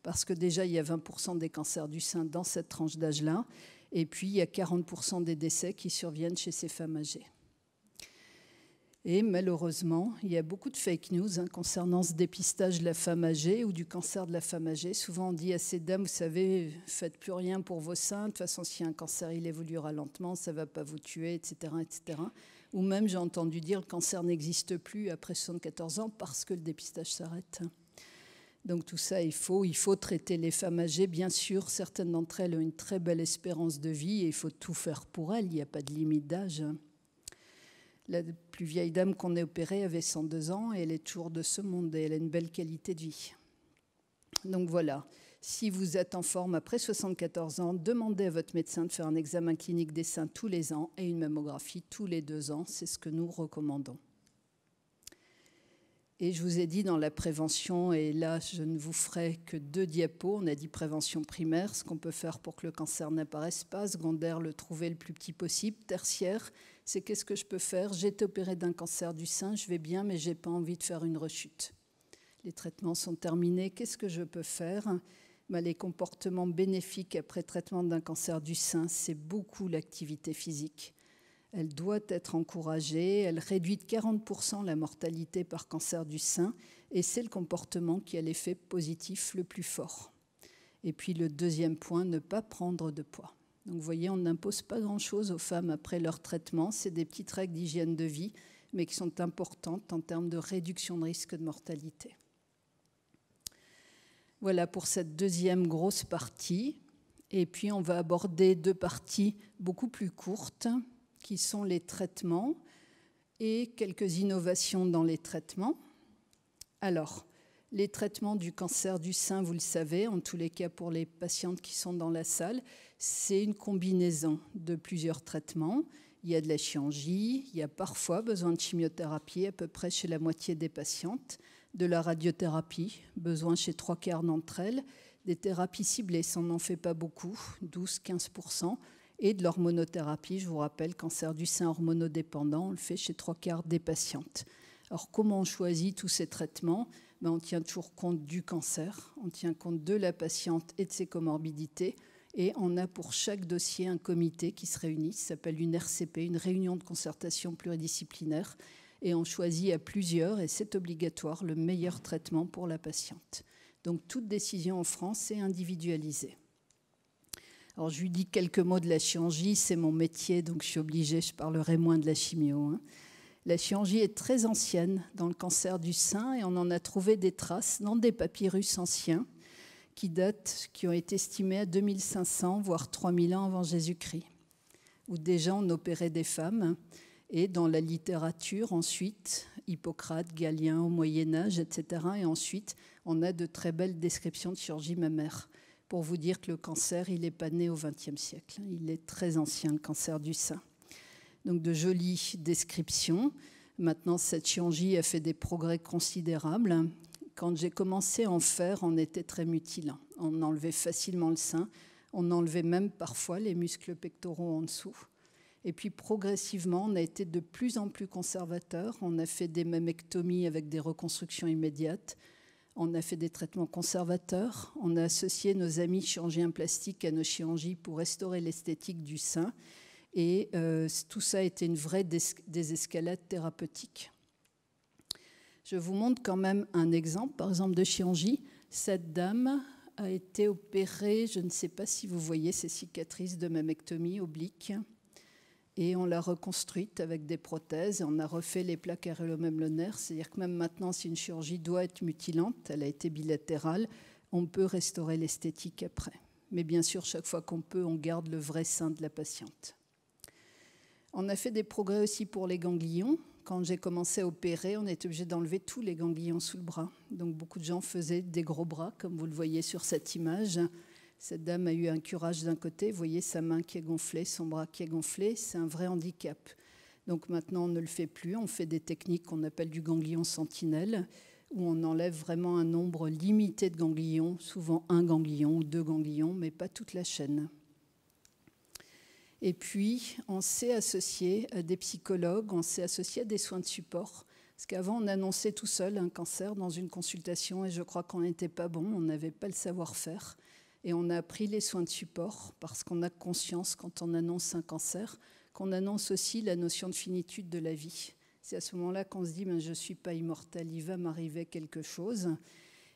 parce que déjà, il y a 20% des cancers du sein dans cette tranche d'âge-là. Et puis, il y a 40% des décès qui surviennent chez ces femmes âgées. Et malheureusement, il y a beaucoup de fake news concernant ce dépistage de la femme âgée ou du cancer de la femme âgée. Souvent, on dit à ces dames, vous savez, faites plus rien pour vos seins. De toute façon, si un cancer, il évoluera lentement, ça ne va pas vous tuer, etc., etc. Ou même, j'ai entendu dire, le cancer n'existe plus après 74 ans parce que le dépistage s'arrête. Donc tout ça est faux. Il faut traiter les femmes âgées. Bien sûr, certaines d'entre elles ont une très belle espérance de vie et il faut tout faire pour elles. Il n'y a pas de limite d'âge. La plus vieille dame qu'on ait opérée avait 102 ans et elle est toujours de ce monde et elle a une belle qualité de vie. Donc voilà, Si vous êtes en forme après 74 ans, demandez à votre médecin de faire un examen clinique des seins tous les ans et une mammographie tous les 2 ans. C'est ce que nous recommandons. Et je vous ai dit dans la prévention, et là je ne vous ferai que 2 diapos, on a dit prévention primaire, ce qu'on peut faire pour que le cancer n'apparaisse pas, secondaire, le trouver le plus petit possible, tertiaire, c'est qu'est-ce que je peux faire? J'ai été opérée d'un cancer du sein, je vais bien, mais je n'ai pas envie de faire une rechute. Les traitements sont terminés, qu'est-ce que je peux faire? Les comportements bénéfiques après traitement d'un cancer du sein, c'est beaucoup l'activité physique. Elle doit être encouragée, elle réduit de 40% la mortalité par cancer du sein et c'est le comportement qui a l'effet positif le plus fort. Et puis le deuxième point, ne pas prendre de poids. Donc vous voyez, on n'impose pas grand-chose aux femmes après leur traitement, c'est des petites règles d'hygiène de vie, mais qui sont importantes en termes de réduction de risque de mortalité. Voilà pour cette deuxième grosse partie. Et puis on va aborder 2 parties beaucoup plus courtes, qui sont les traitements et quelques innovations dans les traitements. Alors, les traitements du cancer du sein, vous le savez, en tous les cas pour les patientes qui sont dans la salle, c'est une combinaison de plusieurs traitements. Il y a de la chirurgie, il y a parfois besoin de chimiothérapie, à peu près chez la moitié des patientes, de la radiothérapie, besoin chez 3/4 d'entre elles, des thérapies ciblées, ça n'en fait pas beaucoup, 12-15%, et de l'hormonothérapie, je vous rappelle, cancer du sein hormonodépendant, on le fait chez 3/4 des patientes. Alors comment on choisit tous ces traitements? On tient toujours compte du cancer, on tient compte de la patiente et de ses comorbidités, et on a pour chaque dossier un comité qui se réunit, ça s'appelle une RCP, une réunion de concertation pluridisciplinaire, et on choisit à plusieurs, et c'est obligatoire, le meilleur traitement pour la patiente. Donc toute décision en France est individualisée. Alors, je lui dis quelques mots de la chirurgie, c'est mon métier, donc je suis obligée, je parlerai moins de la chimio. La chirurgie est très ancienne dans le cancer du sein et on en a trouvé des traces dans des papyrus anciens qui ont été estimés à 2500, voire 3000 ans avant Jésus-Christ, où déjà on opérait des femmes. Et dans la littérature, ensuite, Hippocrate, Galien au Moyen-Âge, etc. Et ensuite, on a de très belles descriptions de chirurgie mammaire. Pour vous dire que le cancer, il n'est pas né au XXe siècle. Il est très ancien, le cancer du sein. Donc de jolies descriptions. Maintenant, cette chirurgie a fait des progrès considérables. Quand j'ai commencé à en faire, on était très mutilant. On enlevait facilement le sein. On enlevait même parfois les muscles pectoraux en dessous. Et puis progressivement, on a été de plus en plus conservateur. On a fait des mammectomies avec des reconstructions immédiates. On a fait des traitements conservateurs. On a associé nos amis chirurgiens plastiques à nos chirurgies pour restaurer l'esthétique du sein. Et tout ça a été une vraie désescalade thérapeutique. Je vous montre quand même un exemple, par exemple, de chirurgie. Cette dame a été opérée, je ne sais pas si vous voyez ces cicatrices de mammectomie oblique. Et on l'a reconstruite avec des prothèses et on a refait les plaques aréolomembranaires. C'est-à-dire que même maintenant, si une chirurgie doit être mutilante, elle a été bilatérale, on peut restaurer l'esthétique après. Mais bien sûr, chaque fois qu'on peut, on garde le vrai sein de la patiente. On a fait des progrès aussi pour les ganglions. Quand j'ai commencé à opérer, on était obligé d'enlever tous les ganglions sous le bras. Donc beaucoup de gens faisaient des gros bras, comme vous le voyez sur cette image. Cette dame a eu un curage d'un côté, vous voyez sa main qui est gonflée, son bras qui est gonflé, c'est un vrai handicap. Donc maintenant on ne le fait plus, on fait des techniques qu'on appelle du ganglion sentinelle, où on enlève vraiment un nombre limité de ganglions, souvent un ganglion ou 2 ganglions, mais pas toute la chaîne. Et puis on s'est associé à des psychologues, on s'est associé à des soins de support, parce qu'avant on annonçait tout seul un cancer dans une consultation et je crois qu'on n'était pas bon, on n'avait pas le savoir-faire. Et on a appris les soins de support parce qu'on a conscience, quand on annonce un cancer, qu'on annonce aussi la notion de finitude de la vie. C'est à ce moment-là qu'on se dit je ne suis pas immortel, il va m'arriver quelque chose.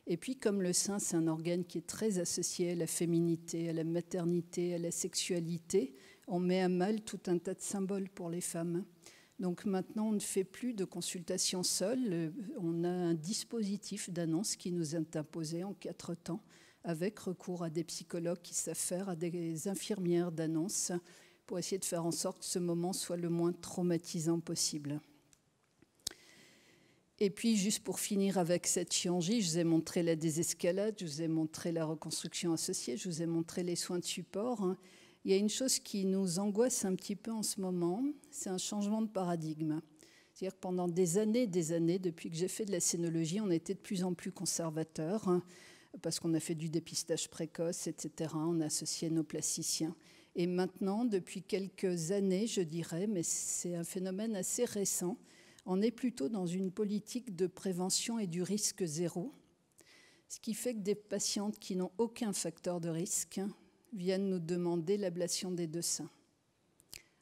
Et puis comme le sein, c'est un organe qui est très associé à la féminité, à la maternité, à la sexualité, on met à mal tout un tas de symboles pour les femmes. Donc maintenant, on ne fait plus de consultation seule, on a un dispositif d'annonce qui nous est imposé en 4 temps, avec recours à des psychologues qui savent faire, à des infirmières d'annonce, pour essayer de faire en sorte que ce moment soit le moins traumatisant possible. Et puis, juste pour finir avec cette chirurgie, je vous ai montré la désescalade, je vous ai montré la reconstruction associée, je vous ai montré les soins de support. Il y a une chose qui nous angoisse un petit peu en ce moment, c'est un changement de paradigme. C'est-à-dire que pendant des années, depuis que j'ai fait de la scénologie, on était de plus en plus conservateurs, parce qu'on a fait du dépistage précoce, etc. On a associé nos plasticiens. Et maintenant, depuis quelques années, je dirais, mais c'est un phénomène assez récent, on est plutôt dans une politique de prévention et du risque zéro, ce qui fait que des patientes qui n'ont aucun facteur de risque viennent nous demander l'ablation des deux seins,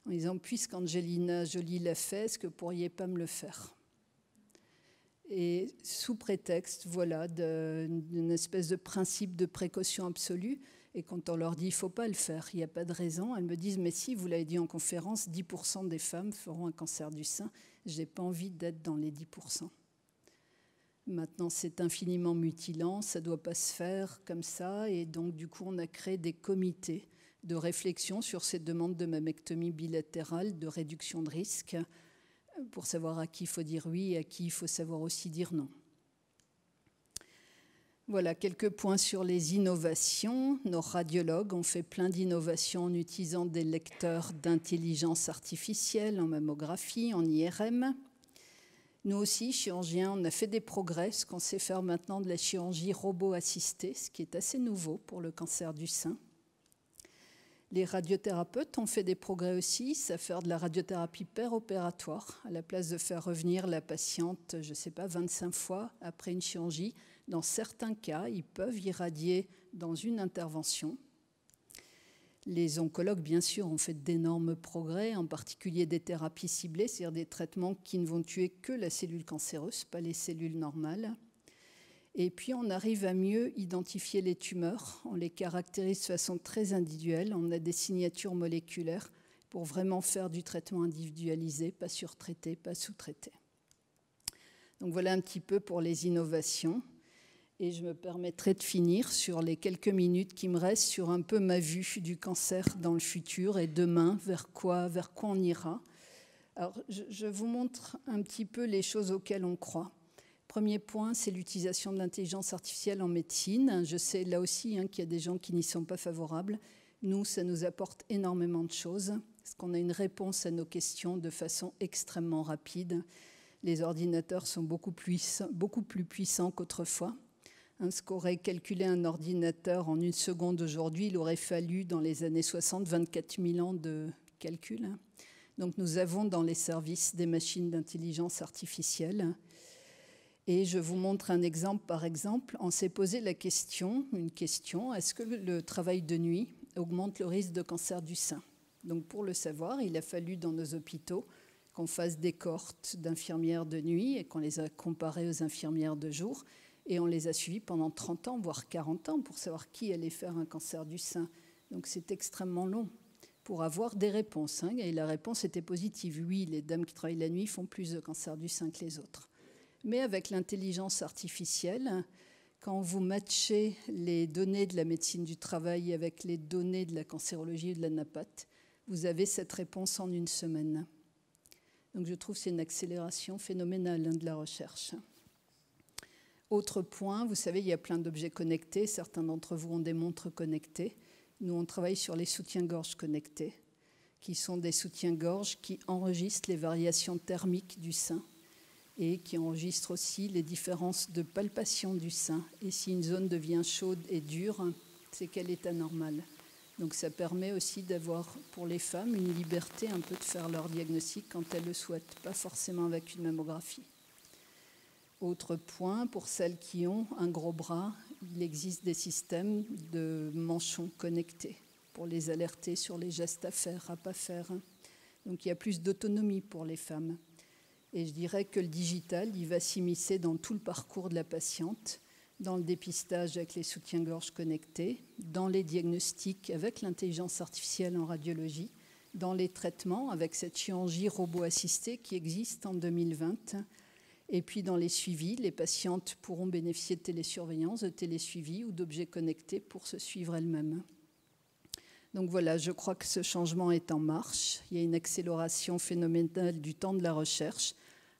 en disant, puisqu'Angelina Jolie l'a fait, est-ce que vous ne pourriez pas me le faire? Et sous prétexte, voilà, d'une espèce de principe de précaution absolue, et quand on leur dit, il ne faut pas le faire, il n'y a pas de raison, elles me disent, mais si, vous l'avez dit en conférence, 10% des femmes feront un cancer du sein, je n'ai pas envie d'être dans les 10%. Maintenant, c'est infiniment mutilant, ça ne doit pas se faire comme ça, et donc du coup, on a créé des comités de réflexion sur ces demandes de mammectomie bilatérale, de réduction de risque, pour savoir à qui il faut dire oui et à qui il faut savoir aussi dire non. Voilà quelques points sur les innovations. Nos radiologues ont fait plein d'innovations en utilisant des lecteurs d'intelligence artificielle en mammographie, en IRM. Nous aussi, chirurgiens, on a fait des progrès, ce qu'on sait faire maintenant de la chirurgie robot-assistée, ce qui est assez nouveau pour le cancer du sein. Les radiothérapeutes ont fait des progrès aussi, ça faire de la radiothérapie péropératoire, à la place de faire revenir la patiente, je ne sais pas, 25 fois après une chirurgie. Dans certains cas, ils peuvent irradier dans une intervention. Les oncologues, bien sûr, ont fait d'énormes progrès, en particulier des thérapies ciblées, c'est-à-dire des traitements qui ne vont tuer que la cellule cancéreuse, pas les cellules normales. Et puis, on arrive à mieux identifier les tumeurs. On les caractérise de façon très individuelle. On a des signatures moléculaires pour vraiment faire du traitement individualisé, pas surtraité, pas sous-traité. Donc voilà un petit peu pour les innovations. Et je me permettrai de finir sur les quelques minutes qui me restent sur un peu ma vue du cancer dans le futur et demain, vers quoi on ira. Alors, je vous montre un petit peu les choses auxquelles on croit. Premier point, c'est l'utilisation de l'intelligence artificielle en médecine. Je sais là aussi qu'il y a des gens qui n'y sont pas favorables. Nous, ça nous apporte énormément de choses, parce qu'on a une réponse à nos questions de façon extrêmement rapide. Les ordinateurs sont beaucoup plus puissants qu'autrefois. Ce qu'aurait calculé un ordinateur en une seconde aujourd'hui, il aurait fallu, dans les années 60, 24 000 ans de calcul. Donc nous avons dans les services des machines d'intelligence artificielle. Et je vous montre un exemple. Par exemple, on s'est posé une question, est-ce que le travail de nuit augmente le risque de cancer du sein? Donc pour le savoir, il a fallu dans nos hôpitaux qu'on fasse des cohortes d'infirmières de nuit et qu'on les a comparées aux infirmières de jour. Et on les a suivis pendant 30 ans, voire 40 ans, pour savoir qui allait faire un cancer du sein. Donc c'est extrêmement long pour avoir des réponses. Et la réponse était positive. Oui, les dames qui travaillent la nuit font plus de cancer du sein que les autres. Mais avec l'intelligence artificielle, quand vous matchez les données de la médecine du travail avec les données de la cancérologie et de la NAPAT, vous avez cette réponse en une semaine. Donc je trouve que c'est une accélération phénoménale de la recherche. Autre point, vous savez, il y a plein d'objets connectés. Certains d'entre vous ont des montres connectées. Nous, on travaille sur les soutiens-gorge connectés, qui sont des soutiens-gorge qui enregistrent les variations thermiques du sein et qui enregistrent aussi les différences de palpation du sein. Et si une zone devient chaude et dure, c'est quel état normal. Donc ça permet aussi d'avoir, pour les femmes, une liberté un peu de faire leur diagnostic quand elles le souhaitent, pas forcément avec une mammographie. Autre point, pour celles qui ont un gros bras, il existe des systèmes de manchons connectés pour les alerter sur les gestes à faire, à pas faire. Donc il y a plus d'autonomie pour les femmes. Et je dirais que le digital, il va s'immiscer dans tout le parcours de la patiente, dans le dépistage avec les soutiens-gorge connectés, dans les diagnostics avec l'intelligence artificielle en radiologie, dans les traitements avec cette chirurgie robot-assistée qui existe en 2020. Et puis dans les suivis, les patientes pourront bénéficier de télésurveillance, de télésuivi ou d'objets connectés pour se suivre elles-mêmes. Donc voilà, je crois que ce changement est en marche. Il y a une accélération phénoménale du temps de la recherche.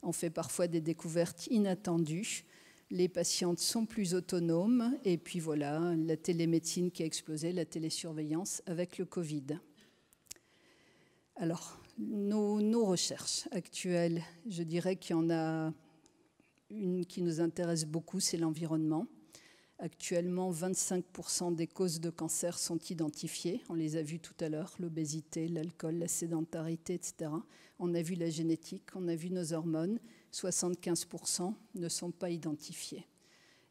On fait parfois des découvertes inattendues. Les patientes sont plus autonomes. Et puis voilà, la télémédecine qui a explosé, la télésurveillance avec le Covid. Alors, nos recherches actuelles, je dirais qu'il y en a une qui nous intéresse beaucoup, c'est l'environnement. Actuellement, 25% des causes de cancer sont identifiées. On les a vues tout à l'heure, l'obésité, l'alcool, la sédentarité, etc. On a vu la génétique, on a vu nos hormones. 75% ne sont pas identifiés.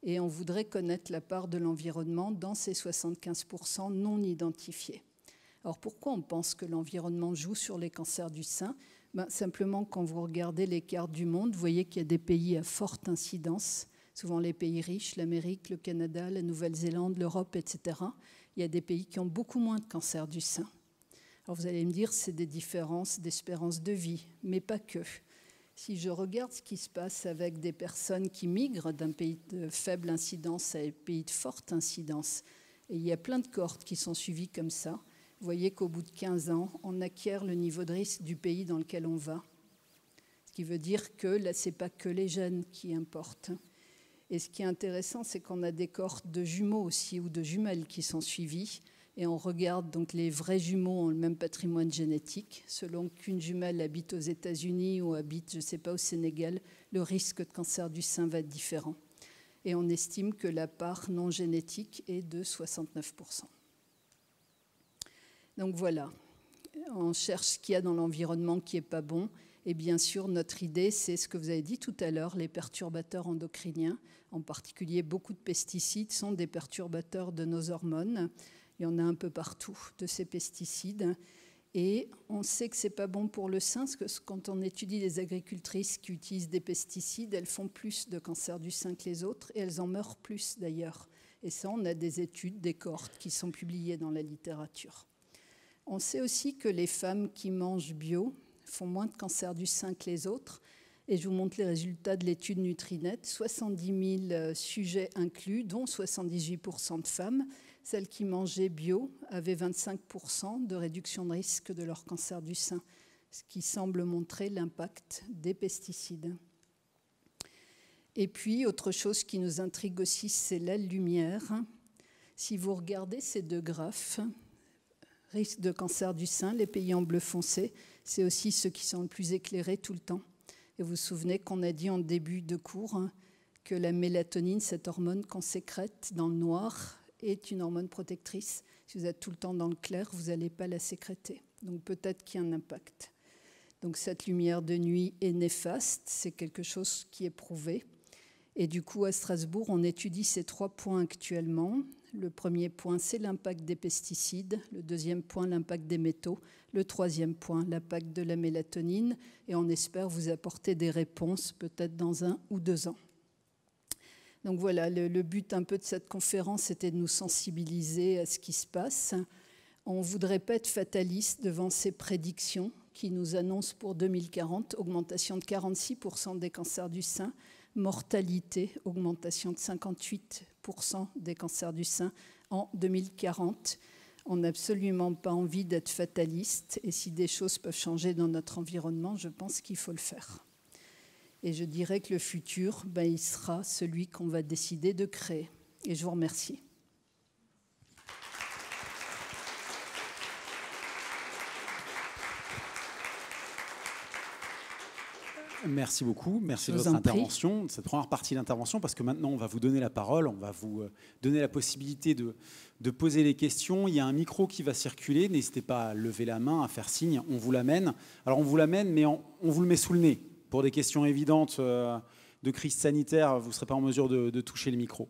Et on voudrait connaître la part de l'environnement dans ces 75% non identifiés. Alors pourquoi on pense que l'environnement joue sur les cancers du sein ? Simplement, quand vous regardez les cartes du monde, vous voyez qu'il y a des pays à forte incidence, souvent les pays riches, l'Amérique, le Canada, la Nouvelle-Zélande, l'Europe, etc. Il y a des pays qui ont beaucoup moins de cancer du sein. Alors vous allez me dire, c'est des différences d'espérance de vie, mais pas que. Si je regarde ce qui se passe avec des personnes qui migrent d'un pays de faible incidence à un pays de forte incidence, et il y a plein de cohortes qui sont suivies comme ça, vous voyez qu'au bout de 15 ans, on acquiert le niveau de risque du pays dans lequel on va. Ce qui veut dire que là, ce n'est pas que les gènes qui importent. Et ce qui est intéressant, c'est qu'on a des cohortes de jumeaux aussi ou de jumelles qui sont suivies. Et on regarde donc les vrais jumeaux ont le même patrimoine génétique. Selon qu'une jumelle habite aux États-Unis ou habite, je ne sais pas, au Sénégal, le risque de cancer du sein va être différent. Et on estime que la part non génétique est de 69%. Donc voilà, on cherche ce qu'il y a dans l'environnement qui n'est pas bon. Et bien sûr, notre idée, c'est ce que vous avez dit tout à l'heure, les perturbateurs endocriniens, en particulier beaucoup de pesticides, sont des perturbateurs de nos hormones. Il y en a un peu partout de ces pesticides. Et on sait que ce n'est pas bon pour le sein, parce que quand on étudie les agricultrices qui utilisent des pesticides, elles font plus de cancer du sein que les autres, et elles en meurent plus d'ailleurs. Et ça, on a des études, des cohortes qui sont publiées dans la littérature. On sait aussi que les femmes qui mangent bio font moins de cancer du sein que les autres. Et je vous montre les résultats de l'étude Nutrinet. 70 000 sujets inclus, dont 78% de femmes. Celles qui mangeaient bio avaient 25% de réduction de risque de leur cancer du sein, ce qui semble montrer l'impact des pesticides. Et puis, autre chose qui nous intrigue aussi, c'est la lumière. Si vous regardez ces deux graphes, risque de cancer du sein, les pays en bleu foncé, c'est aussi ceux qui sont le plus éclairés tout le temps. Et vous vous souvenez qu'on a dit en début de cours que la mélatonine, cette hormone qu'on sécrète dans le noir, est une hormone protectrice. Si vous êtes tout le temps dans le clair, vous n'allez pas la sécréter. Donc peut-être qu'il y a un impact. Donc cette lumière de nuit est néfaste, c'est quelque chose qui est prouvé. Et du coup, à Strasbourg, on étudie ces 3 points actuellement. Le premier point, c'est l'impact des pesticides. Le deuxième point, l'impact des métaux. Le troisième point, l'impact de la mélatonine. Et on espère vous apporter des réponses peut-être dans 1 ou 2 ans. Donc voilà, le but un peu de cette conférence, c'était de nous sensibiliser à ce qui se passe. On ne voudrait pas être fataliste devant ces prédictions qui nous annoncent pour 2040, augmentation de 46% des cancers du sein, mortalité, augmentation de 58% des cancers du sein en 2040. On n'a absolument pas envie d'être fataliste et si des choses peuvent changer dans notre environnement, je pense qu'il faut le faire. Et je dirais que le futur, il sera celui qu'on va décider de créer. Et je vous remercie. Merci beaucoup, merci de votre intervention, de cette première partie de l'intervention, parce que maintenant on va vous donner la parole, on va vous donner la possibilité de poser les questions. Il y a un micro qui va circuler, n'hésitez pas à lever la main, à faire signe, on vous l'amène. Alors on vous l'amène, mais on vous le met sous le nez. Pour des questions évidentes de crise sanitaire, vous ne serez pas en mesure de toucher le micro.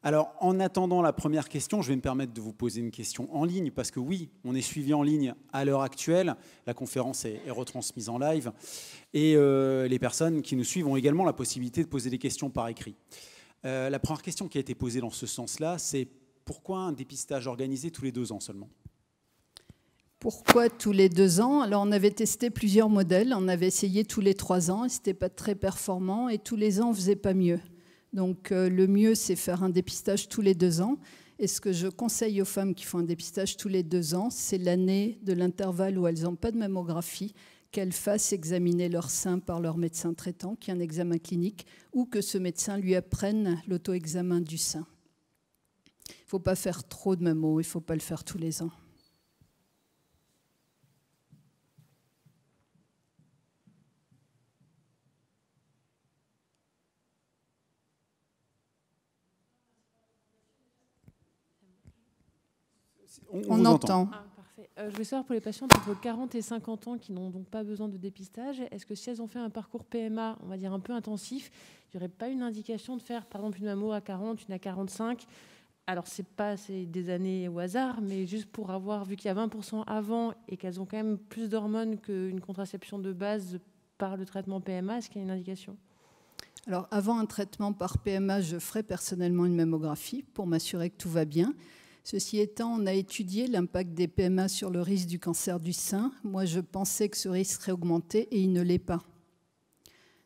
Alors, en attendant la première question, je vais me permettre de vous poser une question en ligne, parce que oui, on est suivi en ligne à l'heure actuelle. La conférence est retransmise en live. Et les personnes qui nous suivent ont également la possibilité de poser des questions par écrit. La première question qui a été posée dans ce sens-là, c'est pourquoi un dépistage organisé tous les 2 ans seulement ? Pourquoi tous les 2 ans ? Alors, on avait testé plusieurs modèles. On avait essayé tous les 3 ans et ce n'était pas très performant. Et tous les ans, on ne faisait pas mieux. Donc, le mieux, c'est faire un dépistage tous les 2 ans. Et ce que je conseille aux femmes qui font un dépistage tous les 2 ans, c'est l'année de l'intervalle où elles n'ont pas de mammographie, qu'elles fassent examiner leur sein par leur médecin traitant, qui est un examen clinique, ou que ce médecin lui apprenne l'auto-examen du sein. Il ne faut pas faire trop de mammo, il ne faut pas le faire tous les ans. On entend. Ah, parfait. Je voulais savoir pour les patientes entre 40 et 50 ans qui n'ont donc pas besoin de dépistage, est-ce que si elles ont fait un parcours PMA, on va dire un peu intensif, il n'y aurait pas une indication de faire par exemple une mammo à 40, une à 45? Alors c'est des années au hasard, mais juste pour avoir vu qu'il y a 20% avant et qu'elles ont quand même plus d'hormones qu'une contraception de base par le traitement PMA, est-ce qu'il y a une indication? Alors avant un traitement par PMA, je ferai personnellement une mammographie pour m'assurer que tout va bien. Ceci étant, on a étudié l'impact des PMA sur le risque du cancer du sein. Moi, je pensais que ce risque serait augmenté et il ne l'est pas.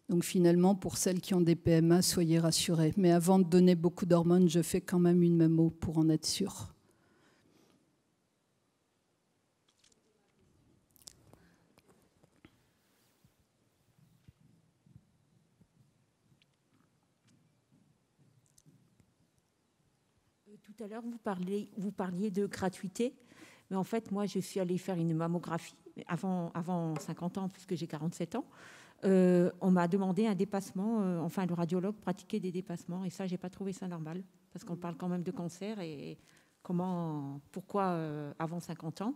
Donc finalement, pour celles qui ont des PMA, soyez rassurés. Mais avant de donner beaucoup d'hormones, je fais quand même une mammo pour en être sûre. Tout à l'heure, vous parliez de gratuité, mais en fait, moi, je suis allée faire une mammographie avant 50 ans, puisque j'ai 47 ans. On m'a demandé un dépassement, enfin, le radiologue pratiquait des dépassements, et ça, j'ai pas trouvé ça normal, parce qu'on parle quand même de cancer, et pourquoi avant 50 ans,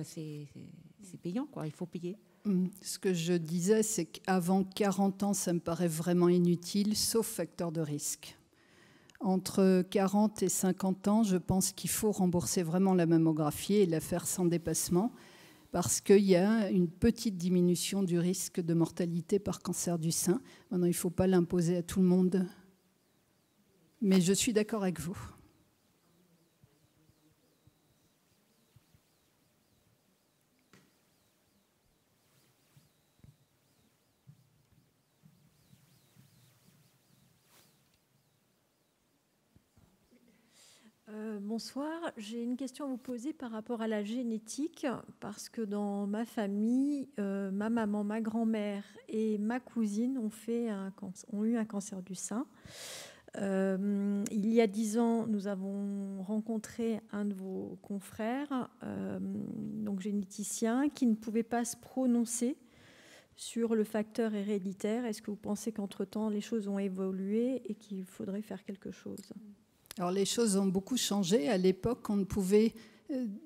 c'est payant, quoi, il faut payer. Ce que je disais, c'est qu'avant 40 ans, ça me paraît vraiment inutile, sauf facteur de risque. Entre 40 et 50 ans, je pense qu'il faut rembourser vraiment la mammographie et la faire sans dépassement parce qu'il y a une petite diminution du risque de mortalité par cancer du sein. Maintenant, il ne faut pas l'imposer à tout le monde. Mais je suis d'accord avec vous. Bonsoir, j'ai une question à vous poser par rapport à la génétique, parce que dans ma famille, ma maman, ma grand-mère et ma cousine ont eu un cancer du sein. Il y a 10 ans, nous avons rencontré un de vos confrères, donc généticien, qui ne pouvait pas se prononcer sur le facteur héréditaire. Est-ce que vous pensez qu'entre-temps, les choses ont évolué et qu'il faudrait faire quelque chose ? Alors les choses ont beaucoup changé. À l'époque, on ne pouvait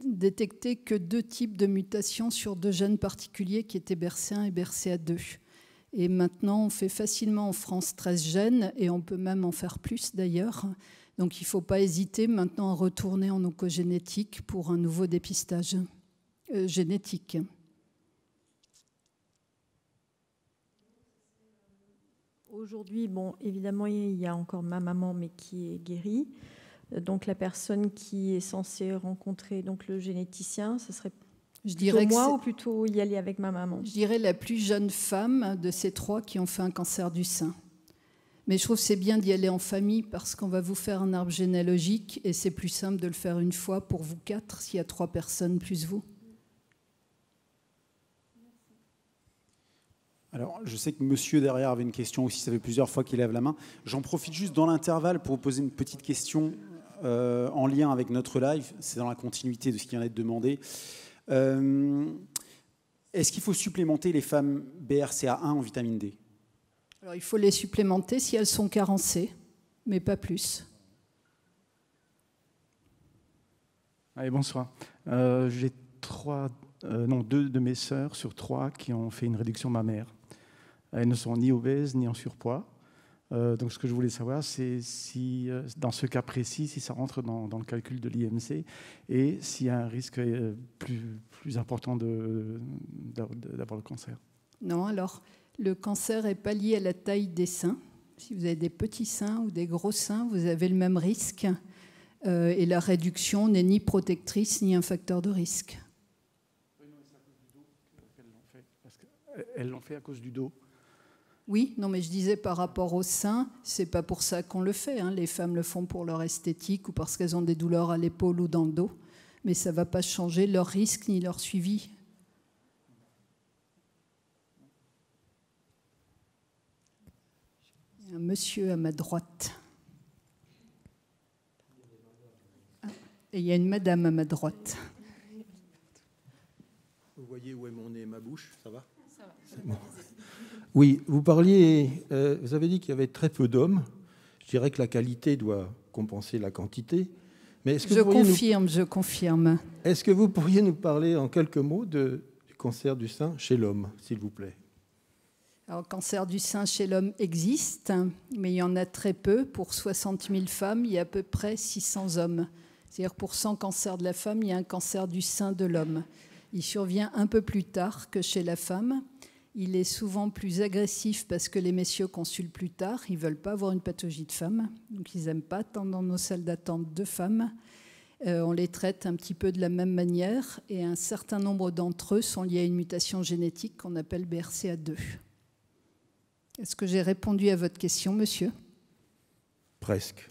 détecter que 2 types de mutations sur 2 gènes particuliers qui étaient BRCA1 et BRCA2. Et maintenant, on fait facilement en France 13 gènes et on peut même en faire plus d'ailleurs. Donc il ne faut pas hésiter maintenant à retourner en oncogénétique pour un nouveau dépistage génétique. Aujourd'hui, bon, évidemment, il y a encore ma maman, mais qui est guérie. Donc, la personne qui est censée rencontrer donc, le généticien, ce serait plutôt moi ou plutôt y aller avec ma maman ? Je dirais la plus jeune femme de ces 3 qui ont fait un cancer du sein. Mais je trouve que c'est bien d'y aller en famille parce qu'on va vous faire un arbre généalogique et c'est plus simple de le faire une fois pour vous 4 s'il y a 3 personnes plus vous. Alors, je sais que monsieur derrière avait une question aussi, ça fait plusieurs fois qu'il lève la main. J'en profite juste dans l'intervalle pour vous poser une petite question en lien avec notre live. C'est dans la continuité de ce qui vient d'être demandé. Est-ce qu'il faut supplémenter les femmes BRCA1 en vitamine D ? Alors, il faut les supplémenter si elles sont carencées, mais pas plus. Allez, bonsoir. J'ai 2 de mes sœurs sur 3 qui ont fait une réduction mammaire. Elles ne sont ni obèses ni en surpoids. Donc, ce que je voulais savoir, c'est si, dans ce cas précis, si ça rentre dans le calcul de l'IMC et s'il y a un risque plus important d'avoir le cancer. Non, alors, le cancer n'est pas lié à la taille des seins. Si vous avez des petits seins ou des gros seins, vous avez le même risque. Et la réduction n'est ni protectrice ni un facteur de risque. Elles l'ont fait à cause du dos. Oui, non, mais je disais par rapport au sein, c'est pas pour ça qu'on le fait. Hein. Les femmes le font pour leur esthétique ou parce qu'elles ont des douleurs à l'épaule ou dans le dos. Mais ça ne va pas changer leur risque ni leur suivi. monsieur à ma droite. Et il y a une madame à ma droite. Vous voyez où est mon nez et ma bouche, ça va? Ça va. C'est bon. Oui, vous parliez, vous avez dit qu'il y avait très peu d'hommes. Je dirais que la qualité doit compenser la quantité. Mais est-ce que je confirme. Est-ce que vous pourriez nous parler en quelques mots du cancer du sein chez l'homme, s'il vous plaît? Alors, le cancer du sein chez l'homme existe, mais il y en a très peu. Pour 60 000 femmes, il y a à peu près 600 hommes. C'est-à-dire pour 100 cancers de la femme, il y a un cancer du sein de l'homme. Il survient un peu plus tard que chez la femme. Il est souvent plus agressif parce que les messieurs consultent plus tard. Ils ne veulent pas avoir une pathologie de femme. Donc, ils n'aiment pas attendre dans nos salles d'attente de femmes. On les traite un petit peu de la même manière. Et un certain nombre d'entre eux sont liés à une mutation génétique qu'on appelle BRCA2. Est-ce que j'ai répondu à votre question, monsieur? Presque.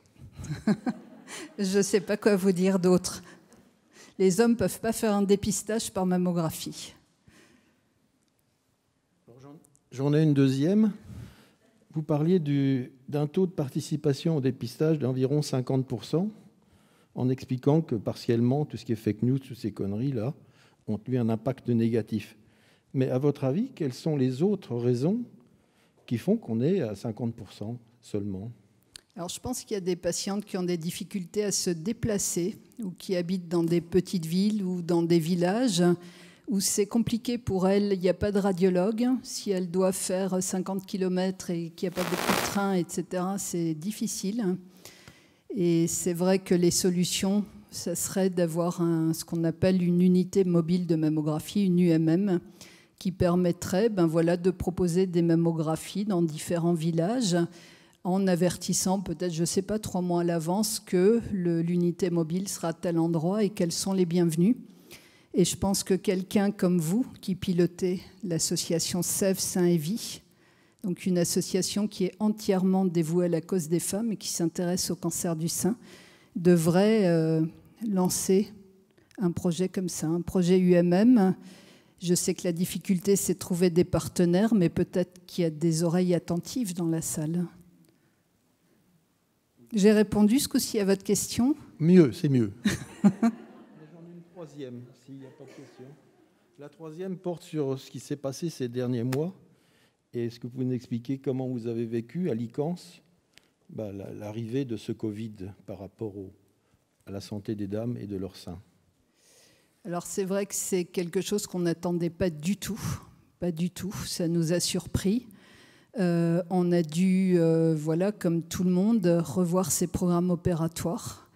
Je ne sais pas quoi vous dire d'autre. Les hommes ne peuvent pas faire un dépistage par mammographie. J'en ai une deuxième. Vous parliez d'un taux de participation au dépistage d'environ 50%, en expliquant que partiellement, tout ce qui est fake news, toutes ces conneries-là, ont eu un impact négatif. Mais à votre avis, quelles sont les autres raisons qui font qu'on est à 50% seulement? Alors, je pense qu'il y a des patientes qui ont des difficultés à se déplacer ou qui habitent dans des petites villes ou dans des villages où c'est compliqué pour elles. Il n'y a pas de radiologue. Si elles doivent faire 50 km et qu'il n'y a pas beaucoup de trains, etc., c'est difficile. Et c'est vrai que les solutions, ça serait d'avoir ce qu'on appelle une unité mobile de mammographie, une UMM, qui permettrait de proposer des mammographies dans différents villages, en avertissant peut-être, je ne sais pas, 3 mois à l'avance que l'unité mobile sera à tel endroit et qu'elles sont les bienvenues. Et je pense que quelqu'un comme vous, qui pilotez l'association Sève, Sein et Vie, donc une association qui est entièrement dévouée à la cause des femmes et qui s'intéresse au cancer du sein, devrait lancer un projet comme ça, un projet UMM. Je sais que la difficulté, c'est de trouver des partenaires, mais peut-être qu'il y a des oreilles attentives dans la salle. J'ai répondu ce coup-ci à votre question? Mieux, c'est mieux. J'en ai une troisième, s'il n'y a pas de question. La troisième porte sur ce qui s'est passé ces derniers mois. Et est-ce que vous pouvez nous expliquer comment vous avez vécu à Licence l'arrivée de ce Covid par rapport à la santé des dames et de leur sein? Alors, c'est vrai que c'est quelque chose qu'on n'attendait pas du tout. Pas du tout. Ça nous a surpris. On a dû, comme tout le monde, revoir ses programmes opératoires.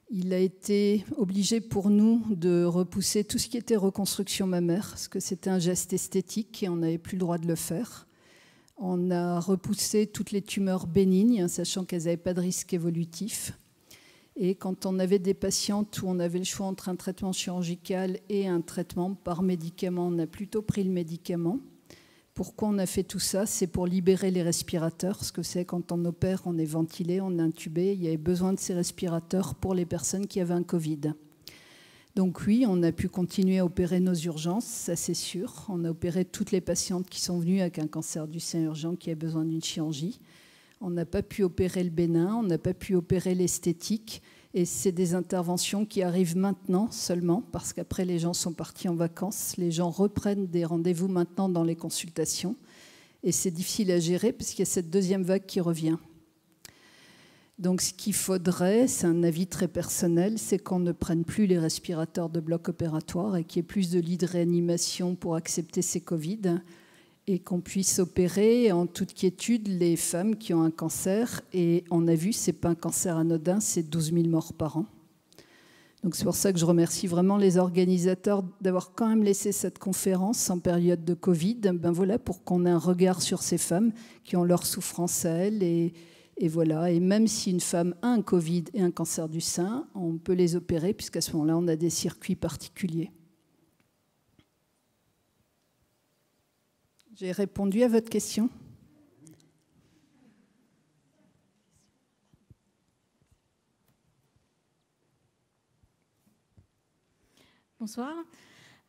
Il a été obligé pour nous de repousser tout ce qui était reconstruction mammaire, parce que c'était un geste esthétique et on n'avait plus le droit de le faire. On a repoussé toutes les tumeurs bénignes, sachant qu'elles n'avaient pas de risque évolutif. Et quand on avait des patientes où on avait le choix entre un traitement chirurgical et un traitement par médicament, on a plutôt pris le médicament. Pourquoi on a fait tout ça? C'est pour libérer les respirateurs. Ce que c'est quand on opère, on est ventilé, on est intubé. Il y avait besoin de ces respirateurs pour les personnes qui avaient un Covid. Donc oui, on a pu continuer à opérer nos urgences, ça c'est sûr. On a opéré toutes les patientes qui sont venues avec un cancer du sein urgent qui a besoin d'une chirurgie. On n'a pas pu opérer le bénin, on n'a pas pu opérer l'esthétique. Et c'est des interventions qui arrivent maintenant seulement, parce qu'après les gens sont partis en vacances. Les gens reprennent des rendez-vous maintenant dans les consultations. Et c'est difficile à gérer, puisqu'il y a cette deuxième vague qui revient. Donc ce qu'il faudrait, c'est un avis très personnel, c'est qu'on ne prenne plus les respirateurs de bloc opératoire et qu'il y ait plus de lits de réanimation pour accepter ces Covid, et qu'on puisse opérer en toute quiétude les femmes qui ont un cancer. Et on a vu, ce n'est pas un cancer anodin, c'est 12 000 morts par an. Donc c'est pour ça que je remercie vraiment les organisateurs d'avoir quand même laissé cette conférence en période de Covid, pour qu'on ait un regard sur ces femmes qui ont leur souffrance à elles. Et voilà. Et même si une femme a un Covid et un cancer du sein, on peut les opérer, puisqu'à ce moment-là, on a des circuits particuliers. J'ai répondu à votre question. Bonsoir.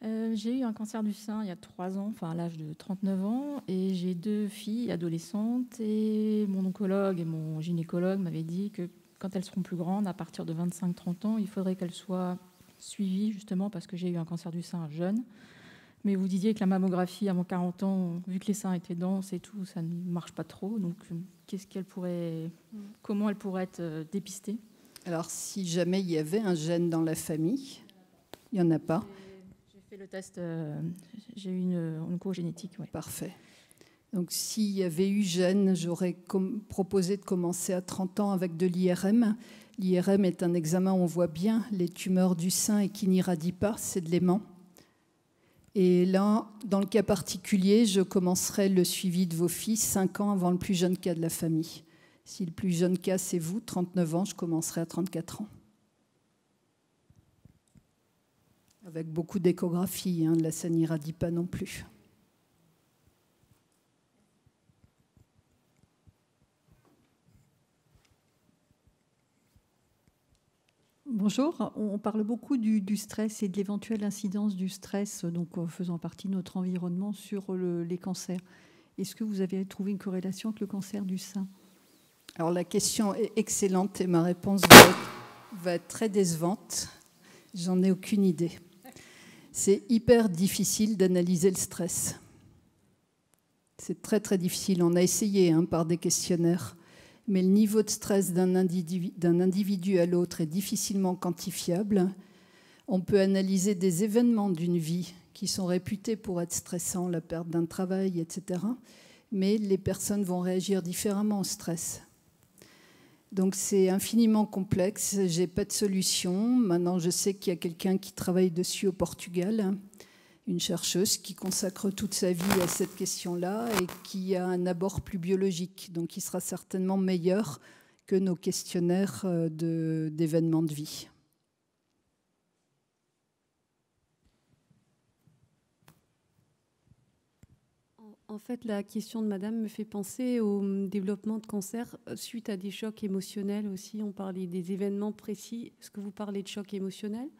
J'ai eu un cancer du sein il y a 3 ans, enfin à l'âge de 39 ans, et j'ai 2 filles adolescentes. Et mon oncologue et mon gynécologue m'avaient dit que quand elles seront plus grandes, à partir de 25-30 ans, il faudrait qu'elles soient suivies, justement parce que j'ai eu un cancer du sein jeune. Mais vous disiez que la mammographie avant 40 ans, vu que les seins étaient denses et tout, ça ne marche pas trop. Donc, comment elle pourrait être dépistée? Alors, si jamais il y avait un gène dans la famille, il n'y en a pas. J'ai fait le test, j'ai eu une oncogénétique. Ouais. Parfait. Donc, s'il y avait eu gène, j'aurais proposé de commencer à 30 ans avec de l'IRM. L'IRM est un examen où on voit bien les tumeurs du sein et qui n'irradient pas, c'est de l'aimant. Et là, dans le cas particulier, je commencerai le suivi de vos filles 5 ans avant le plus jeune cas de la famille. Si le plus jeune cas, c'est vous, 39 ans, je commencerai à 34 ans. Avec beaucoup d'échographie, hein, là, ça n'irradie pas non plus. Bonjour, on parle beaucoup du stress et de l'éventuelle incidence du stress, donc faisant partie de notre environnement, sur les cancers. Est-ce que vous avez trouvé une corrélation avec le cancer du sein? Alors la question est excellente et ma réponse va être très décevante. J'en ai aucune idée. C'est hyper difficile d'analyser le stress. C'est très très difficile. On a essayé par des questionnaires. Mais le niveau de stress d'un individu à l'autre est difficilement quantifiable. On peut analyser des événements d'une vie qui sont réputés pour être stressants, la perte d'un travail, etc. Mais les personnes vont réagir différemment au stress. Donc c'est infiniment complexe, je n'ai pas de solution. Maintenant, je sais qu'il y a quelqu'un qui travaille dessus au Portugal, une chercheuse qui consacre toute sa vie à cette question-là et qui a un abord plus biologique. Donc il sera certainement meilleur que nos questionnaires d'événements de vie. En fait, la question de madame me fait penser au développement de cancer suite à des chocs émotionnels aussi. On parlait des événements précis. Est-ce que vous parlez de chocs émotionnels?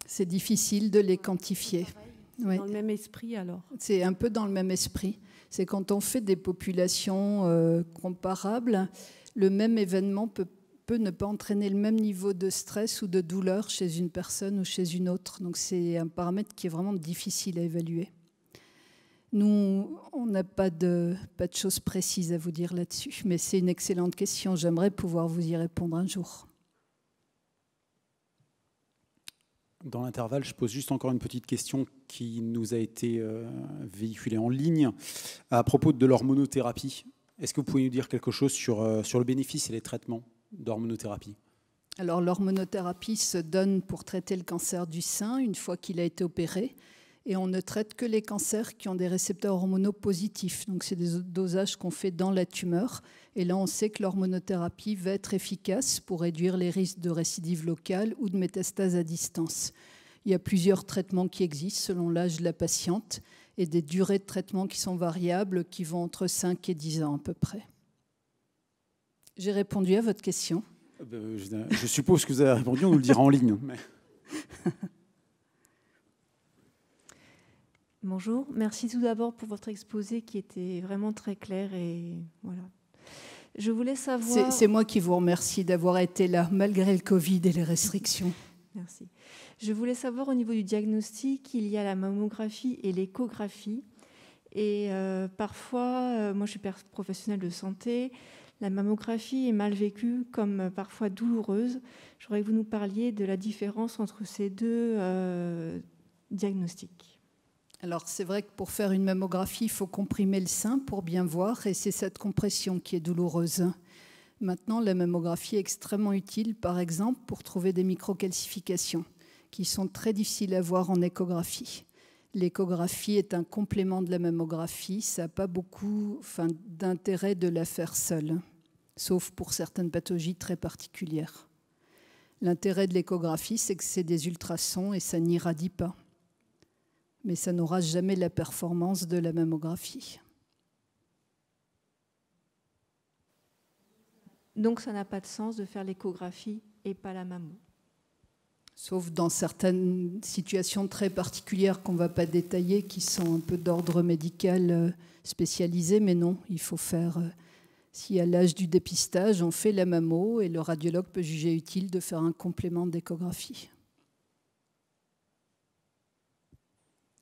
C'est difficile de les quantifier. C'est dans le même esprit alors? C'est un peu dans le même esprit. C'est quand on fait des populations comparables, le même événement peut ne pas entraîner le même niveau de stress ou de douleur chez une personne ou chez une autre. Donc c'est un paramètre qui est vraiment difficile à évaluer. Nous, on n'a pas de choses précises à vous dire là-dessus, mais c'est une excellente question. J'aimerais pouvoir vous y répondre un jour. Dans l'intervalle, je pose juste encore une petite question qui nous a été véhiculée en ligne à propos de l'hormonothérapie. Est-ce que vous pouvez nous dire quelque chose sur le bénéfice et les traitements d'hormonothérapie? Alors, l'hormonothérapie se donne pour traiter le cancer du sein une fois qu'il a été opéré. Et on ne traite que les cancers qui ont des récepteurs hormonaux positifs. Donc, c'est des dosages qu'on fait dans la tumeur. Et là, on sait que l'hormonothérapie va être efficace pour réduire les risques de récidive locale ou de métastase à distance. Il y a plusieurs traitements qui existent selon l'âge de la patiente et des durées de traitement qui sont variables, qui vont entre 5 et 10 ans à peu près. J'ai répondu à votre question. Je suppose que vous avez répondu, on nous le dira en ligne. Mais... Bonjour, merci tout d'abord pour votre exposé qui était vraiment très clair et voilà. Je voulais savoir... C'est moi qui vous remercie d'avoir été là, malgré le Covid et les restrictions. Merci. Je voulais savoir au niveau du diagnostic, il y a la mammographie et l'échographie. Et parfois, moi je suis professionnelle de santé, la mammographie est mal vécue comme parfois douloureuse. J'aurais que vous nous parliez de la différence entre ces deux diagnostics. Alors, c'est vrai que pour faire une mammographie, il faut comprimer le sein pour bien voir, et c'est cette compression qui est douloureuse. Maintenant, la mammographie est extrêmement utile, par exemple, pour trouver des microcalcifications qui sont très difficiles à voir en échographie. L'échographie est un complément de la mammographie, ça n'a pas beaucoup d'intérêt de la faire seule, sauf pour certaines pathologies très particulières. L'intérêt de l'échographie, c'est que c'est des ultrasons et ça n'irradie pas. Mais ça n'aura jamais la performance de la mammographie. Donc ça n'a pas de sens de faire l'échographie et pas la mammo? Sauf dans certaines situations très particulières qu'on ne va pas détailler, qui sont un peu d'ordre médical spécialisé, mais non, il faut faire... Si à l'âge du dépistage, on fait la mammo et le radiologue peut juger utile de faire un complément d'échographie.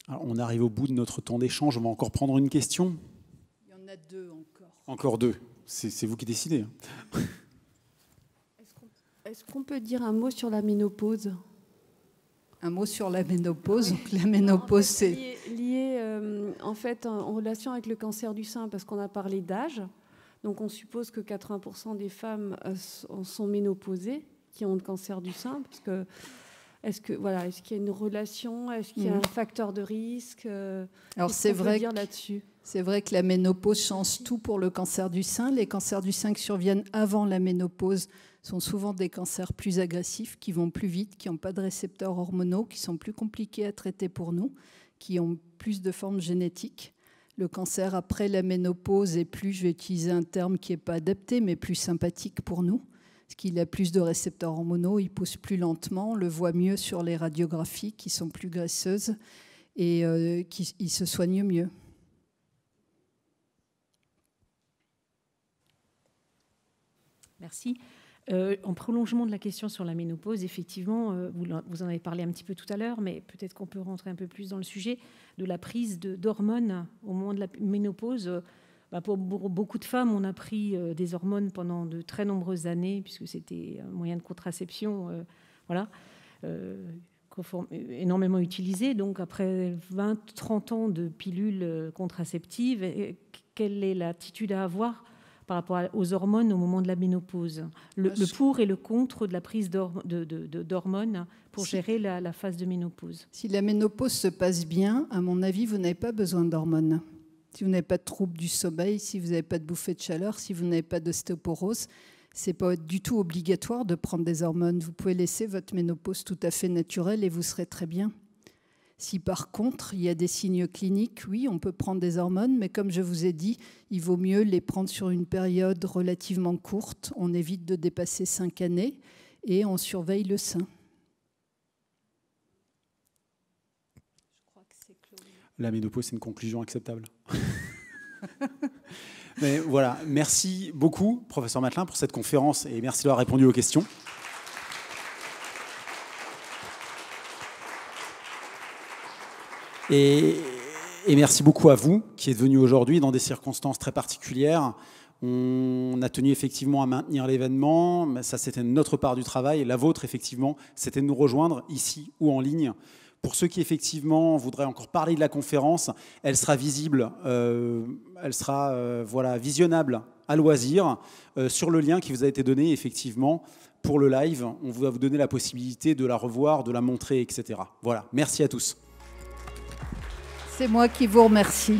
Alors, on arrive au bout de notre temps d'échange. On va encore prendre une question. Il y en a deux encore. Encore deux. C'est vous qui décidez. Est-ce qu'on peut dire un mot sur la ménopause ? Un mot sur la ménopause. Donc, la ménopause, c'est lié en fait en relation avec le cancer du sein, parce qu'on a parlé d'âge. Donc on suppose que 80% des femmes sont ménopausées, qui ont le cancer du sein, parce que est-ce qu'il y a une relation, est-ce qu'il y a un facteur de risque? Alors c'est vrai que la ménopause change tout pour le cancer du sein. Les cancers du sein qui surviennent avant la ménopause sont souvent des cancers plus agressifs, qui vont plus vite, qui n'ont pas de récepteurs hormonaux, qui sont plus compliqués à traiter pour nous, qui ont plus de formes génétiques. Le cancer après la ménopause est plus, je vais utiliser un terme qui n'est pas adapté, mais plus sympathique pour nous, parce qu'il a plus de récepteurs hormonaux, il pousse plus lentement, on le voit mieux sur les radiographies qui sont plus graisseuses et il se soigne mieux. Merci. En prolongement de la question sur la ménopause, effectivement, vous en avez parlé un petit peu tout à l'heure, mais peut-être qu'on peut rentrer un peu plus dans le sujet de la prise d'hormones au moment de la ménopause. Pour beaucoup de femmes, on a pris des hormones pendant de très nombreuses années, puisque c'était un moyen de contraception énormément utilisé. Donc après 20-30 ans de pilules contraceptives, quelle est l'attitude à avoir par rapport aux hormones au moment de la ménopause, le pour et le contre de la prise d'hormones pour gérer la phase de ménopause. Si la ménopause se passe bien, à mon avis, vous n'avez pas besoin d'hormones. Si vous n'avez pas de troubles du sommeil, si vous n'avez pas de bouffée de chaleur, si vous n'avez pas d'ostéoporose, ce n'est pas du tout obligatoire de prendre des hormones. Vous pouvez laisser votre ménopause tout à fait naturelle et vous serez très bien. Si par contre, il y a des signes cliniques, oui, on peut prendre des hormones, mais comme je vous ai dit, il vaut mieux les prendre sur une période relativement courte. On évite de dépasser 5 années et on surveille le sein. Je crois que c'est clos. La ménopause, c'est une conclusion acceptable. Mais voilà, merci beaucoup, professeur Mathelin, pour cette conférence et merci d'avoir répondu aux questions. Et merci beaucoup à vous qui êtes venus aujourd'hui dans des circonstances très particulières. On a tenu effectivement à maintenir l'événement. Ça, c'était notre part du travail. La vôtre, effectivement, c'était de nous rejoindre ici ou en ligne. Pour ceux qui, effectivement, voudraient encore parler de la conférence, elle sera visible, elle sera visionnable à loisir sur le lien qui vous a été donné, effectivement, pour le live. On va vous donner la possibilité de la revoir, de la montrer, etc. Voilà, merci à tous. C'est moi qui vous remercie.